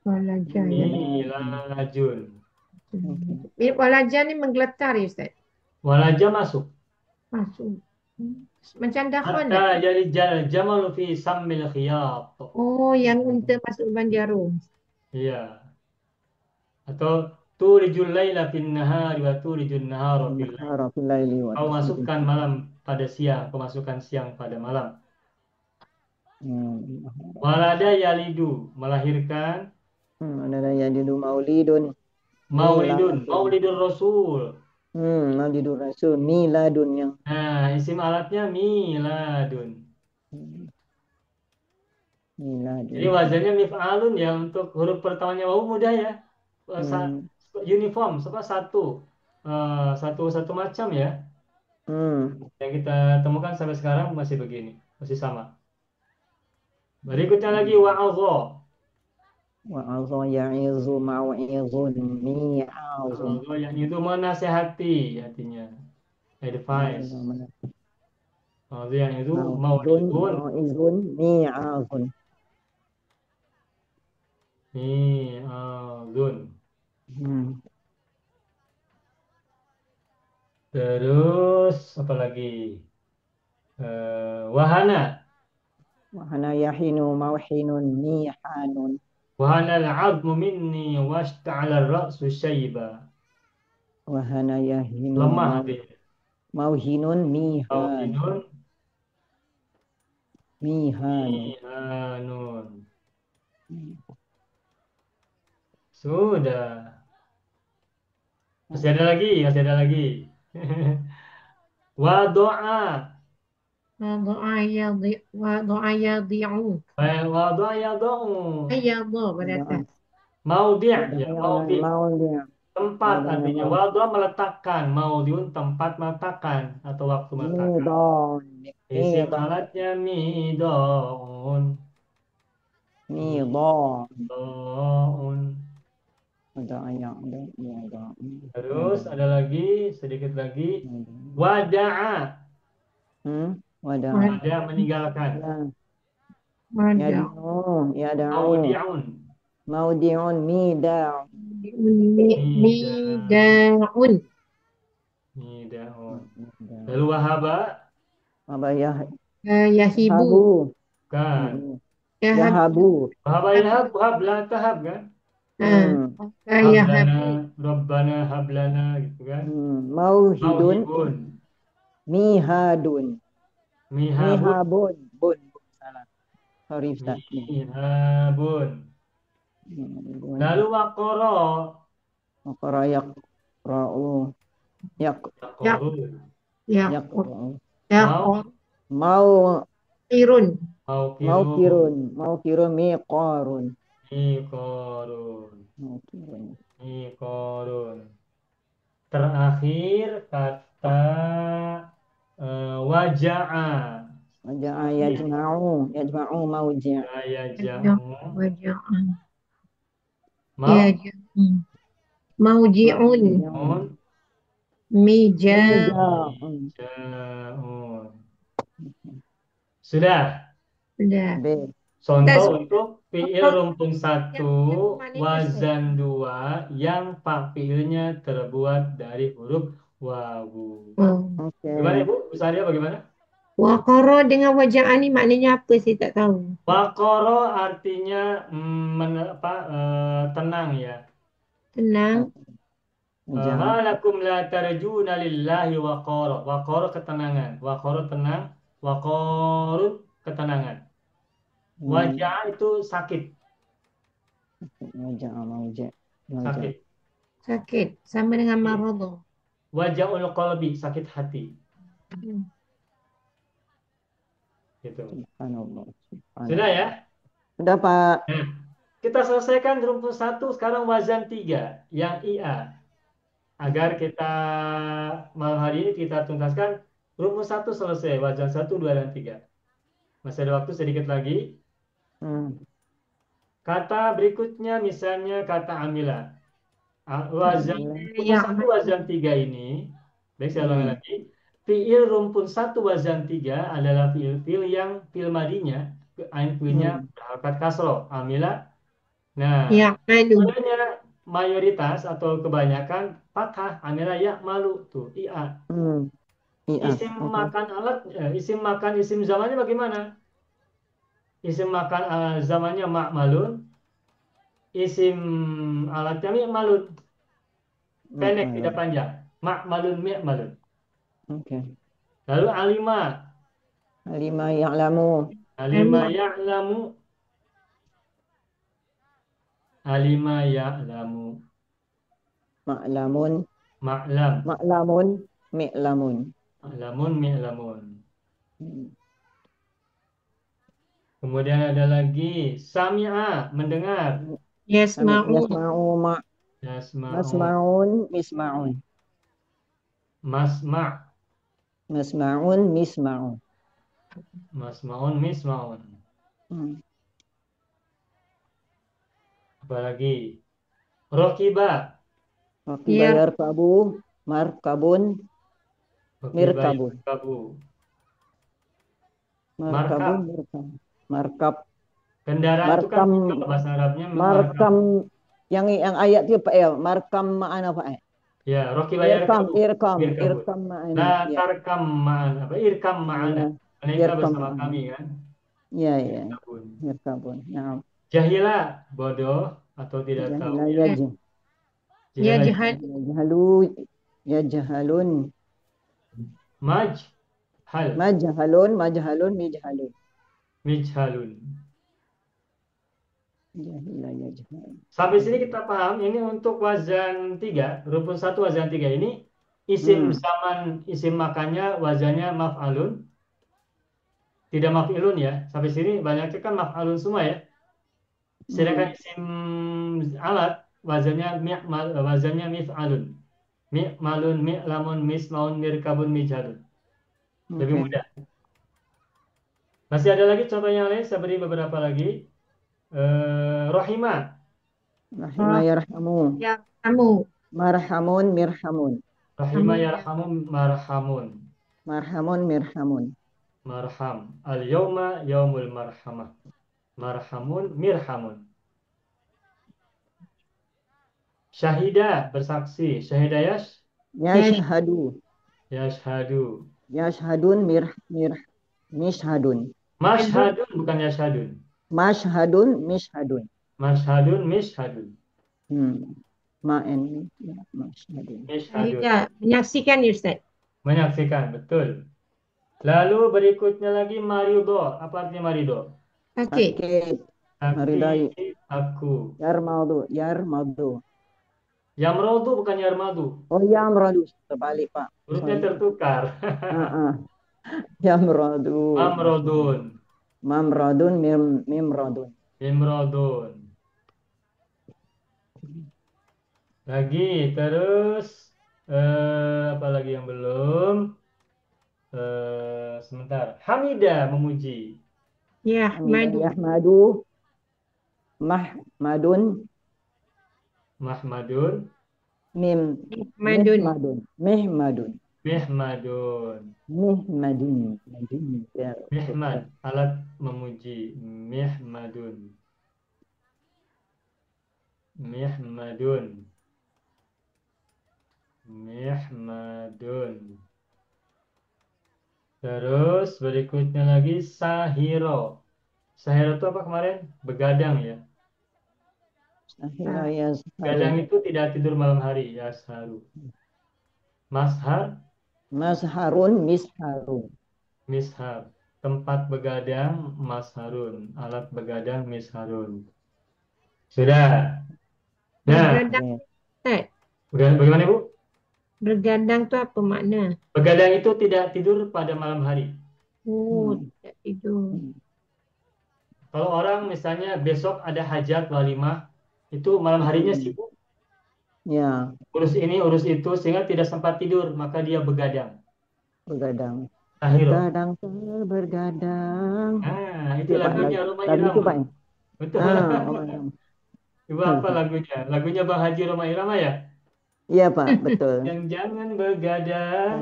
Walaja. Milajun. Walaja ni menggeletar ya, Ustaz? Walaja masuk. Masuk. Macam dakhon Hatta tak? jadi jamalu fi sammil khiyat. Oh, yang unta masuk lubang jarum. Iya. Atau tulijul laila fin nahari wa tulijul nahara fil lail. Nahara fil laili wa Kau tukhrijul. masukkan malam pada siang, kau masukkan siang pada malam. Walada yalidu, melahirkan. Ada yalidu maulidun. Maulidun, Miladun. maulidun Rasul. Maulidun Rasul. Miladun yang. Nah, isim alatnya miladun. Miladun. Jadi wazannya mif'alun ya, untuk huruf pertamanya wawu mudah ya. Uniform, satu macam ya. Yang kita temukan sampai sekarang masih begini, masih sama. Berikutnya lagi wa'adha. Wa'adha ya'izu mau'izun mi'azun. Wa'adha yang itu menasehati artinya. Advice. Wa'adha yang itu mau'izun. Mau'izun mi'azun. Mi'azun. Terus apa lagi? Wahana. Wahana yahinu mawhinun mihanun. Wahana al-'azmu minni washta'ala ar-ra'su syaiba. Wahana yahinu Lemah dia. mawhinun Tauhinun mihanun. mihanun. Sudah. Masih ada lagi, masih ada lagi. Wadoa. Wadu'a yadi'u. Wadoa yado'u. Ayadha pada atas. Maudi' ya, Wada'u maudi'. mawdi'. Tempat artinya. Wadoa meletakkan. Maudiun tempat meletakkan. Atau waktu meletakkan. Midon. Isim Midon. alatnya midon. Midon. Midon. Wada'a ya'da. Ya'da. Terus ada lagi, sedikit lagi. Wada'a. Wada'a. Ada meninggalkan. Wada. Yad'u. Yad'u. Maudi'un. Maudi'un mida'u. Mida'un. Mida'un. Lalu wahaba. Apa ya? Yahibu. Habu. Kan. Yahabu. Wahaba yahab. Wahab la tahab kan. Yahabu. Rabbana hablana gitu kan. Mauhidun. Mauhibun. Mihadun. Mihabun. Mihabun. Bun. Salah. Sorry Ustaz. Mihabun. Lalu waqara. Waqara yaqra'u. Yaqaru. Yaqra'u. Mau Irun. Maukirun. Maukirun miqarun. Miqarun. Maukirun. Miqarun. Terakhir kata waja'a. Waja'a yajma'u. Yajma'u mauji'. Yaja'u. Waja'an. Mau. Mauji'un. Mija'un. Mija'un. Sudah. Sudah. Contoh untuk fiil rumpun 1, wazan 2 yang pak fiilnya terbuat dari huruf wawu. Gimana Ibu? Bu Sadia bagaimana? Waqara dengan waja'an ni maknanya apa saya tak tahu. Waqara artinya tenang ya. Tenang. Malakum la tarjuna lillahi waqara. Waqara ketenangan. Waqara tenang. Waqarun ketenangan. Wajah itu sakit. Wajah mauji'. Sakit. Sakit. Sama dengan maradha. Wajahul qalbi, sakit hati. Gitu. Sudah ya? Sudah Pak. Nah, kita selesaikan rumpun 1, sekarang wazan 3 yang IA. Agar kita malam hari ini kita tuntaskan rumpun 1 selesai, wazan 1, 2, dan 3. Masih ada waktu sedikit lagi. Kata berikutnya misalnya kata amila. Wazan rumpun 1 wazan 3 ini, baik saya ulangi lagi. Fiil rumpun 1 wazan 3 adalah fiil yang fiil madinya, ain fiilnya berharakat kasroh, amila. Nah, sebenarnya mayoritas atau kebanyakan fathah, amila ya malu tuh, ia. Isim makan alat, isim makan isim zamannya bagaimana? Isim makan zamannya ma'malun, isim alatnya mi'malun. Pendek, tidak panjang. Ma'malun, mi'malun. Lalu alima. Alima ya'lamu. Alima ya'lamu. Alima ya'lamu. Ma'lamun. Ma'lam. Ma'lamun. Mi'lamun. Ma'lamun, mi'lamun. Kemudian ada lagi sami'a, mendengar. Yasma'u. Masma'un, misma'un. Masma'. Masma'un, misma'un. Masma'un, misma'un. Apalagi rokiba. Rokiba yarkabu, markabun, mirkabun. Markabun, markab. Kendaraan itu kan bahasa Arabnya markam. Yang ayat itu Pak ya, markam ma'ana Pak. Ya, rokiba yarkabu. Irkam ma'ana. Nah, tarkam ma'ana. Apa? Irkam ma'ana. Mereka bersama Yarkabun. kami kan. Ya, ya. Yarkabun. Yarkabun. Nah, Jahila bodoh atau tidak tahu jahila ya. Ya Jahila jahal. yajhalu yajhalun. majhal, Majhalun mijhalun. mijhalun. Jahila yajhal. Sampai sini kita paham ini untuk wazan 3, rukun 1 wazan 3 ini isim Hmm. zaman isim makannya wazannya maf'alun, tidak maf'ilun ya. Sampai sini banyaknya kan maf'alun semua ya. Sedangkan isim alat wazannya mif'alun. Mi'malun, mi'lamun, mismaun, mirkabun, mijhalun. Lebih Oke. mudah. Masih ada lagi contoh yang lain, saya beri beberapa lagi. Rahimah. Rahimah yarhamu. Ya kamu. Marhamun mirhamun. Rahimah Kamu ya. yarhamun marhamun. Marhamun mirhamun. Marham. Al-yawma yaumul marhamah. Marhamun mirhamun. Syahida bersaksi. Syahida Ya Yashhadu. yashhadu. Yashhadun mishhadun. syahadu. Mashhadun bukan yashhadun. Mashhadun mishhadun. Mashhadun mishhadun. Hmm. Ma'en ya, mashhadun. Mishhadun. Ya, menyaksikan ya Ustaz. Menyaksikan, betul. Lalu berikutnya lagi marido. Apa artinya marido? Okey. Sakit. Maridai. Sakit aku. Yarmadu. Yamrodu bukan yarmadu. Oh, yamradu. Terbalik, Pak. Hurufnya Sorry. tertukar. Ah. Yamradu. Mamrodun. Mamradun mimradun. Imrodun. Lagi, terus apa lagi yang belum? Sebentar. Hamidah memuji. Ya, Hamidah madu. yahmadu. Mahmadun. Mahmadun. Madun. Mihmadun. Mihmadun. Ya, Mihmad, alat memuji. Mihmadun. Mihmadun. Mihmadun. Terus berikutnya lagi Sahiro. Sahiro itu apa kemarin? Begadang ya. Sahira ya Begadang saharu. itu tidak tidur malam hari ya saharu. Mashar, Masharun misharun. mishar. Tempat begadang masharun. Alat begadang misharun. Sudah. Nah, Bergadang, Ustaz. bagaimana Bu? Bergadang tu apa makna? Begadang itu tidak tidur pada malam hari. Oh, Hmm. tak tidur. Kalau orang misalnya besok ada hajat walimah, itu malam harinya sibuk. Ya, Urus ini, urus itu, sehingga tidak sempat tidur, maka dia begadang. begadang. Sahiro. Begadang bergadang. Nah, itu Itu ya, Pak. lagunya Roma Lagu itu, Irama. Pak. Betul. Oh. Ibu apa lagunya? Lagunya Bang Haji Roma Irama ya? Iya, Pak, betul. Yang jangan begadang,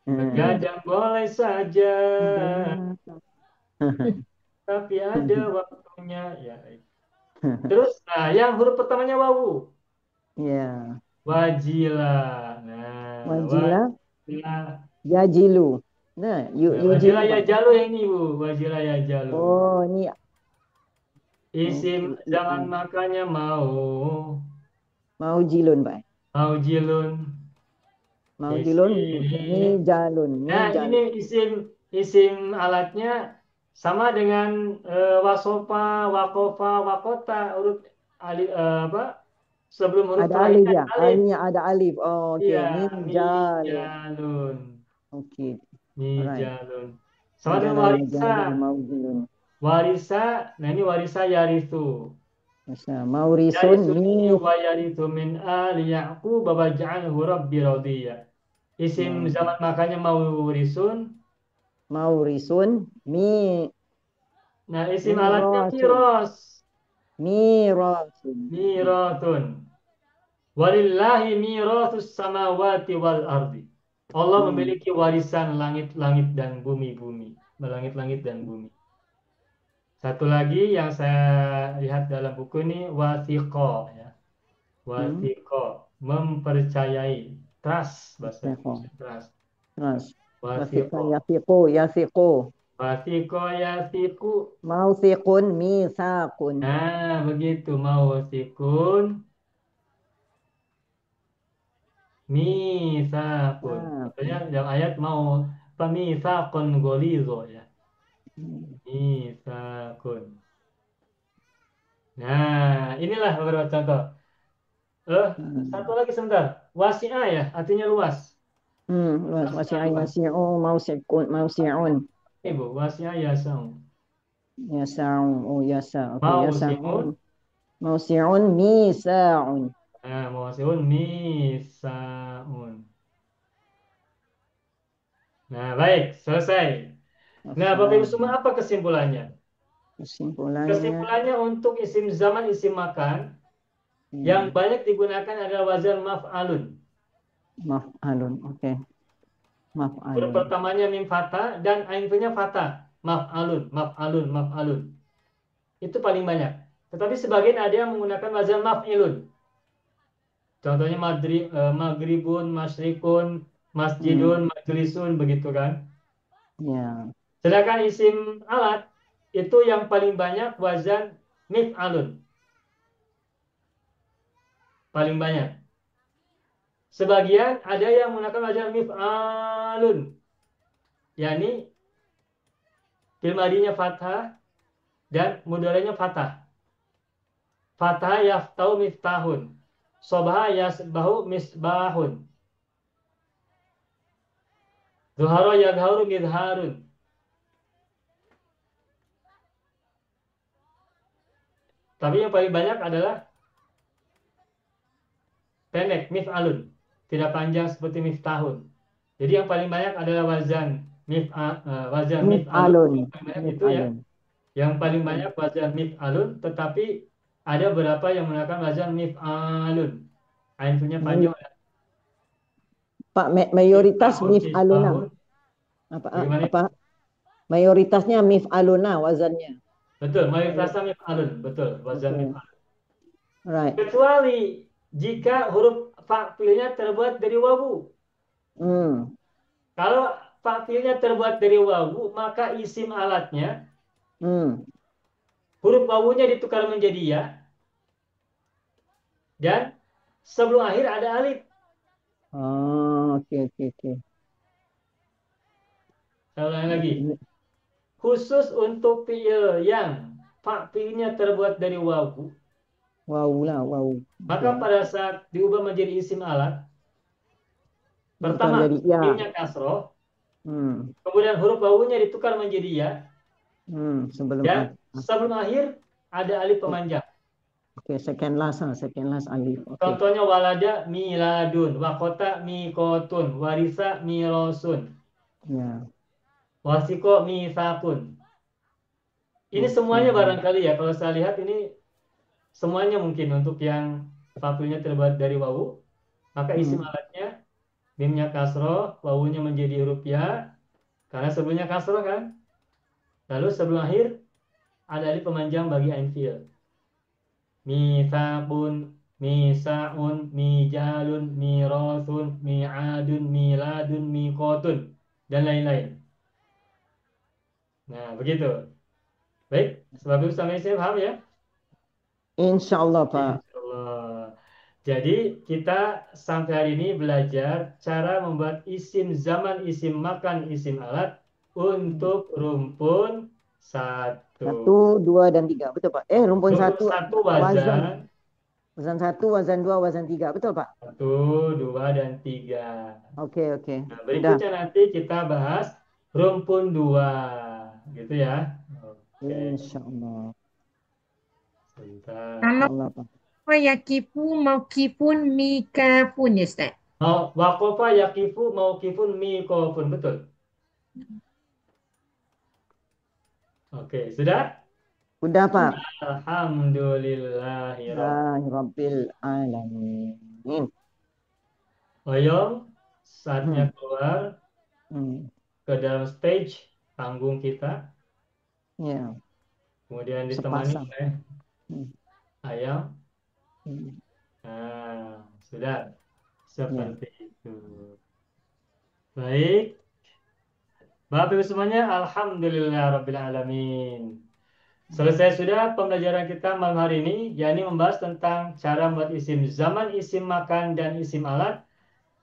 Hmm. begadang boleh saja, tapi ada waktunya. Ya. Terus, nah, yang huruf pertamanya wawu. Ya. Wajila. Nah, Wajila wajila. yajilu. Nah, Nah, yujilu, wajila ya Pak. jalu ini Bu. Wajila ya jalu. Oh, ini Isim zaman makanya mau jilun, Pak. mau jilun. Mau jilun, Isim. Nah, jalun. ini isim alatnya sama dengan wasofa, wakofa, wakota, urut apa? Sebelum huruf Ada alif terakhirnya ya, alif. alifnya ada alif. Oh, oke. Iya, Jalun. mijalun. Oke. Mijalun. Sama dengan Jalun, warisa. mau jilun. Warisa, nah ini warisa yarithu. Masa mau risun Yarithu mi ini wa yarithu min ali Ya'qub wa ja'alhu rabbi radiyya. Isim zaman makanya mau risun. mau risun Nah, isim alatnya miros. mirasun. Miratun. Walillahi miratus samawati wal ardi. Allah memiliki warisan langit-langit dan bumi-bumi. Langit-langit dan bumi. Satu lagi yang saya lihat dalam buku ini wathiqo ya. Wathiqo, mempercayai. Trust bahasa Indonesia, trust. Terus Wasika Wasiko. yasiku, yasiku. Wasiko yasiku. Mausikun misakun. Nah, begitu. Mausikun misakun. Contohnya Sakun. dalam ayat mau pemisakun golizo ya. Hmm. Misakun. Nah, inilah beberapa contoh. Eh, satu lagi sebentar. Wasi'ah ya, artinya luas. Wasi'ah Wasi'an luas. yasi'u mausikun mausi'un. Ibu, wasi'ah yasau. Yasa'u. Oh yasa. Oke, Mausi'un. yasa'un. Mausi'un misa'un. Nah, mausi'un misaun. Nah, baik, selesai. Nah, Bapak Ibu semua, Assalam. apa kesimpulannya? Kesimpulannya, Kesimpulannya untuk isim zaman, isim makan, yang hmm, banyak digunakan adalah wazan maf'alun. maf'alun. Oke, Huruf maf'alun. pertamanya mim fathah dan ainnya fathah. Maf'alun, maf'alun, maf'alun. Itu paling banyak. Tetapi sebagian ada yang menggunakan wazan maf'ilun. Contohnya maghribun, masyrikun, masjidun, Hmm, majlisun, begitu kan. ya. Sedangkan isim alat itu yang paling banyak wazan mif'alun. Paling banyak. Sebagian ada yang menggunakan wazan mif'alun. yakni fi'il madinya fathah dan mudhari'nya fathah. Fathah yaftau miftahun. Sobha yasbahu misbahun. Zuhara yadharu midharun. Tapi yang paling banyak adalah pendek, mif'alun. Tidak panjang seperti miftahun. Jadi yang paling banyak adalah wazan mif'alun. Mif'alun. Yang paling banyak itu ya. Mif'alun. Yang paling Oke. banyak wazan mif'alun, tetapi ada beberapa yang menggunakan wazan mif'alun. Ainnya May- panjang. Pak, mayoritas Miftahun, mif'aluna. misbahun. Apa, Bagaimana apa? itu? Mayoritasnya mif'aluna wazannya. Betul, Mayor. mayoritasnya mif'alun. Betul, wazan Oke. mif'alun. Right. Kecuali jika huruf fa'ilnya terbuat dari wawu. Hmm. Kalau fa'ilnya terbuat dari wawu, maka isim alatnya, Hmm. huruf wawunya ditukar menjadi ya, dan sebelum akhir ada alif. Oh, oke, oke, oke. Saya ulangi lagi. Khusus untuk fi'il yang fa'ilnya terbuat dari wawu, Wow lah, wow. maka Oke. pada saat diubah menjadi isim alat, Bukan pertama jadi ya. fi'ilnya kasroh, Hmm. kemudian huruf wawunya ditukar menjadi ya, Sebelum dan sebelum akhir ada alif pemanjang. oke, second last alif. Oke. Contohnya walada miladun, wakota mikotun, warisa mirosun, Ya. wasiko misakun. Ini Oke. semuanya barangkali ya, kalau saya lihat ini semuanya mungkin untuk yang fa'ilnya terbuat dari wawu, maka isim Hmm. alatnya mimnya kasroh, wawunya menjadi huruf ya, karena sebelumnya kasroh kan. Lalu sebelum akhir ada alif pemanjang bagi ain fiil. Mitsaqun, misaun, mijalun, mirosun, miadun, miladun, mikotun, dan lain-lain. Nah, begitu. Baik, sebab itu sampai sini paham ya? Insya Allah, Pak. Insyaallah. Jadi kita sampai hari ini belajar cara membuat isim zaman, isim makan, isim alat untuk rumpun satu. Satu, dua, dan tiga. Betul, Pak. Rumpun Rumpun satu, satu wazan. wazan Wazan satu, wazan dua, wazan tiga. Betul, Pak? satu, dua, dan tiga. Oke, oke. Nah, Udah. berikutnya nanti kita bahas rumpun dua, gitu ya. Oke, Insya Allah. sebentar. Insya Kalau Allah, Pak. yakifu, maukifun, mikafun ya Ustaz. Mau wakofa yakifu mau kifun mikofun, betul. Oke, sudah? Udah, Pak. Alhamdulillahirobbilalamin. Rabbil alamin. Oyong, saatnya Hmm. keluar Hmm. ke dalam stage panggung kita, Ya, kemudian ditemani sepasang. oleh Hmm. ayam. Hmm. Nah, sudah Ya. seperti itu. Baik, Bapak Ibu semuanya, alhamdulillahirrabbilalamin. Selesai sudah pembelajaran kita malam hari ini, yakni membahas tentang cara membuat isim zaman, isim makan, dan isim alat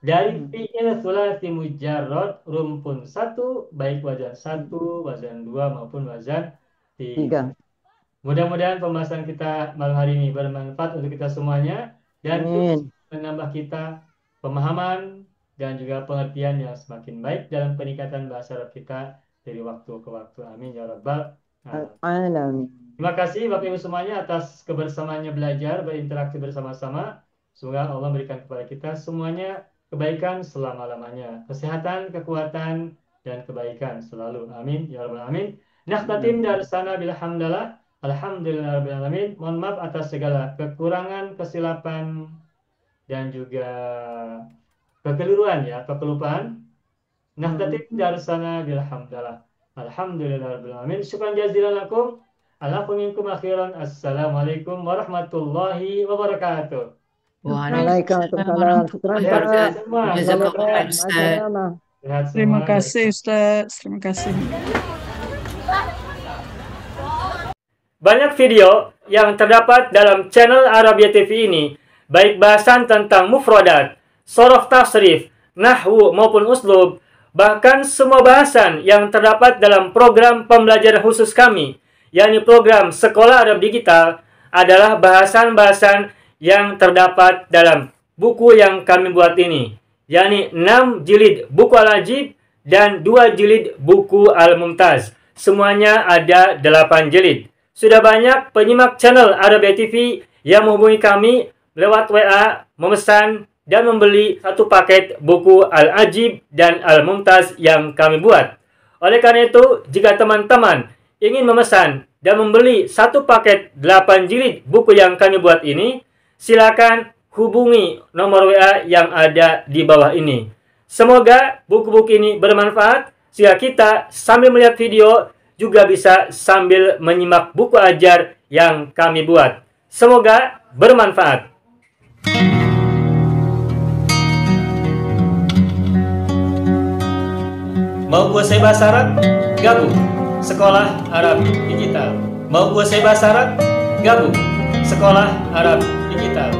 dari fi'il tsulats mujarrad rumpun 1, baik wazan 1, wazan 2 maupun wazan 3. Mudah-mudahan pembahasan kita malam hari ini bermanfaat untuk kita semuanya dan menambah kita pemahaman dan juga pengertian yang semakin baik dalam peningkatan bahasa Arab kita dari waktu ke waktu. Amin ya rabbal alamin. Terima kasih Bapak Ibu semuanya atas kebersamaannya belajar, berinteraksi bersama-sama. Semoga Allah berikan kepada kita semuanya kebaikan selama-lamanya, kesehatan, kekuatan, dan kebaikan selalu. Amin ya rabbal alamin. Nakhtatim darsana bilhamdalillah. Alhamdulillahirrahmanirrahim. Mohon maaf atas segala kekurangan, kesilapan, dan juga kekeliruan ya, atau kelupaan. Nakhtatim darsana bilhamdalillah. Alhamdulillahirrahmanirrahim. Syukran jazilan lakum. Alhamdulillah akhiran. Assalamualaikum warahmatullahi wabarakatuh. Waalaikumsalam. Terima kasih Ustaz. Terima kasih. Banyak video yang terdapat dalam channel Arabia TV ini, baik bahasan tentang mufradat, shoroh tasrif, nahwu maupun uslub, bahkan semua bahasan yang terdapat dalam program pembelajaran khusus kami, yakni program Sekolah Arab Digital, adalah bahasan-bahasan yang terdapat dalam buku yang kami buat ini, yakni 6 jilid buku Al-Ajib dan 2 jilid buku Al-Mumtaz. Semuanya ada 8 jilid. Sudah banyak penyimak channel Arabia TV yang menghubungi kami lewat WA, memesan dan membeli satu paket buku Al-Ajib dan Al-Mumtaz yang kami buat. Oleh karena itu, jika teman-teman ingin memesan dan membeli satu paket 8 jilid buku yang kami buat ini, silakan hubungi nomor WA yang ada di bawah ini. Semoga buku-buku ini bermanfaat sehingga kita sambil melihat video juga bisa sambil menyimak buku ajar yang kami buat. Semoga bermanfaat. Mau kuasai bahasa Arab? Gabung Sekolah Arab Digital. Mau kuasai bahasa Arab? Gabung Sekolah Arab Digital.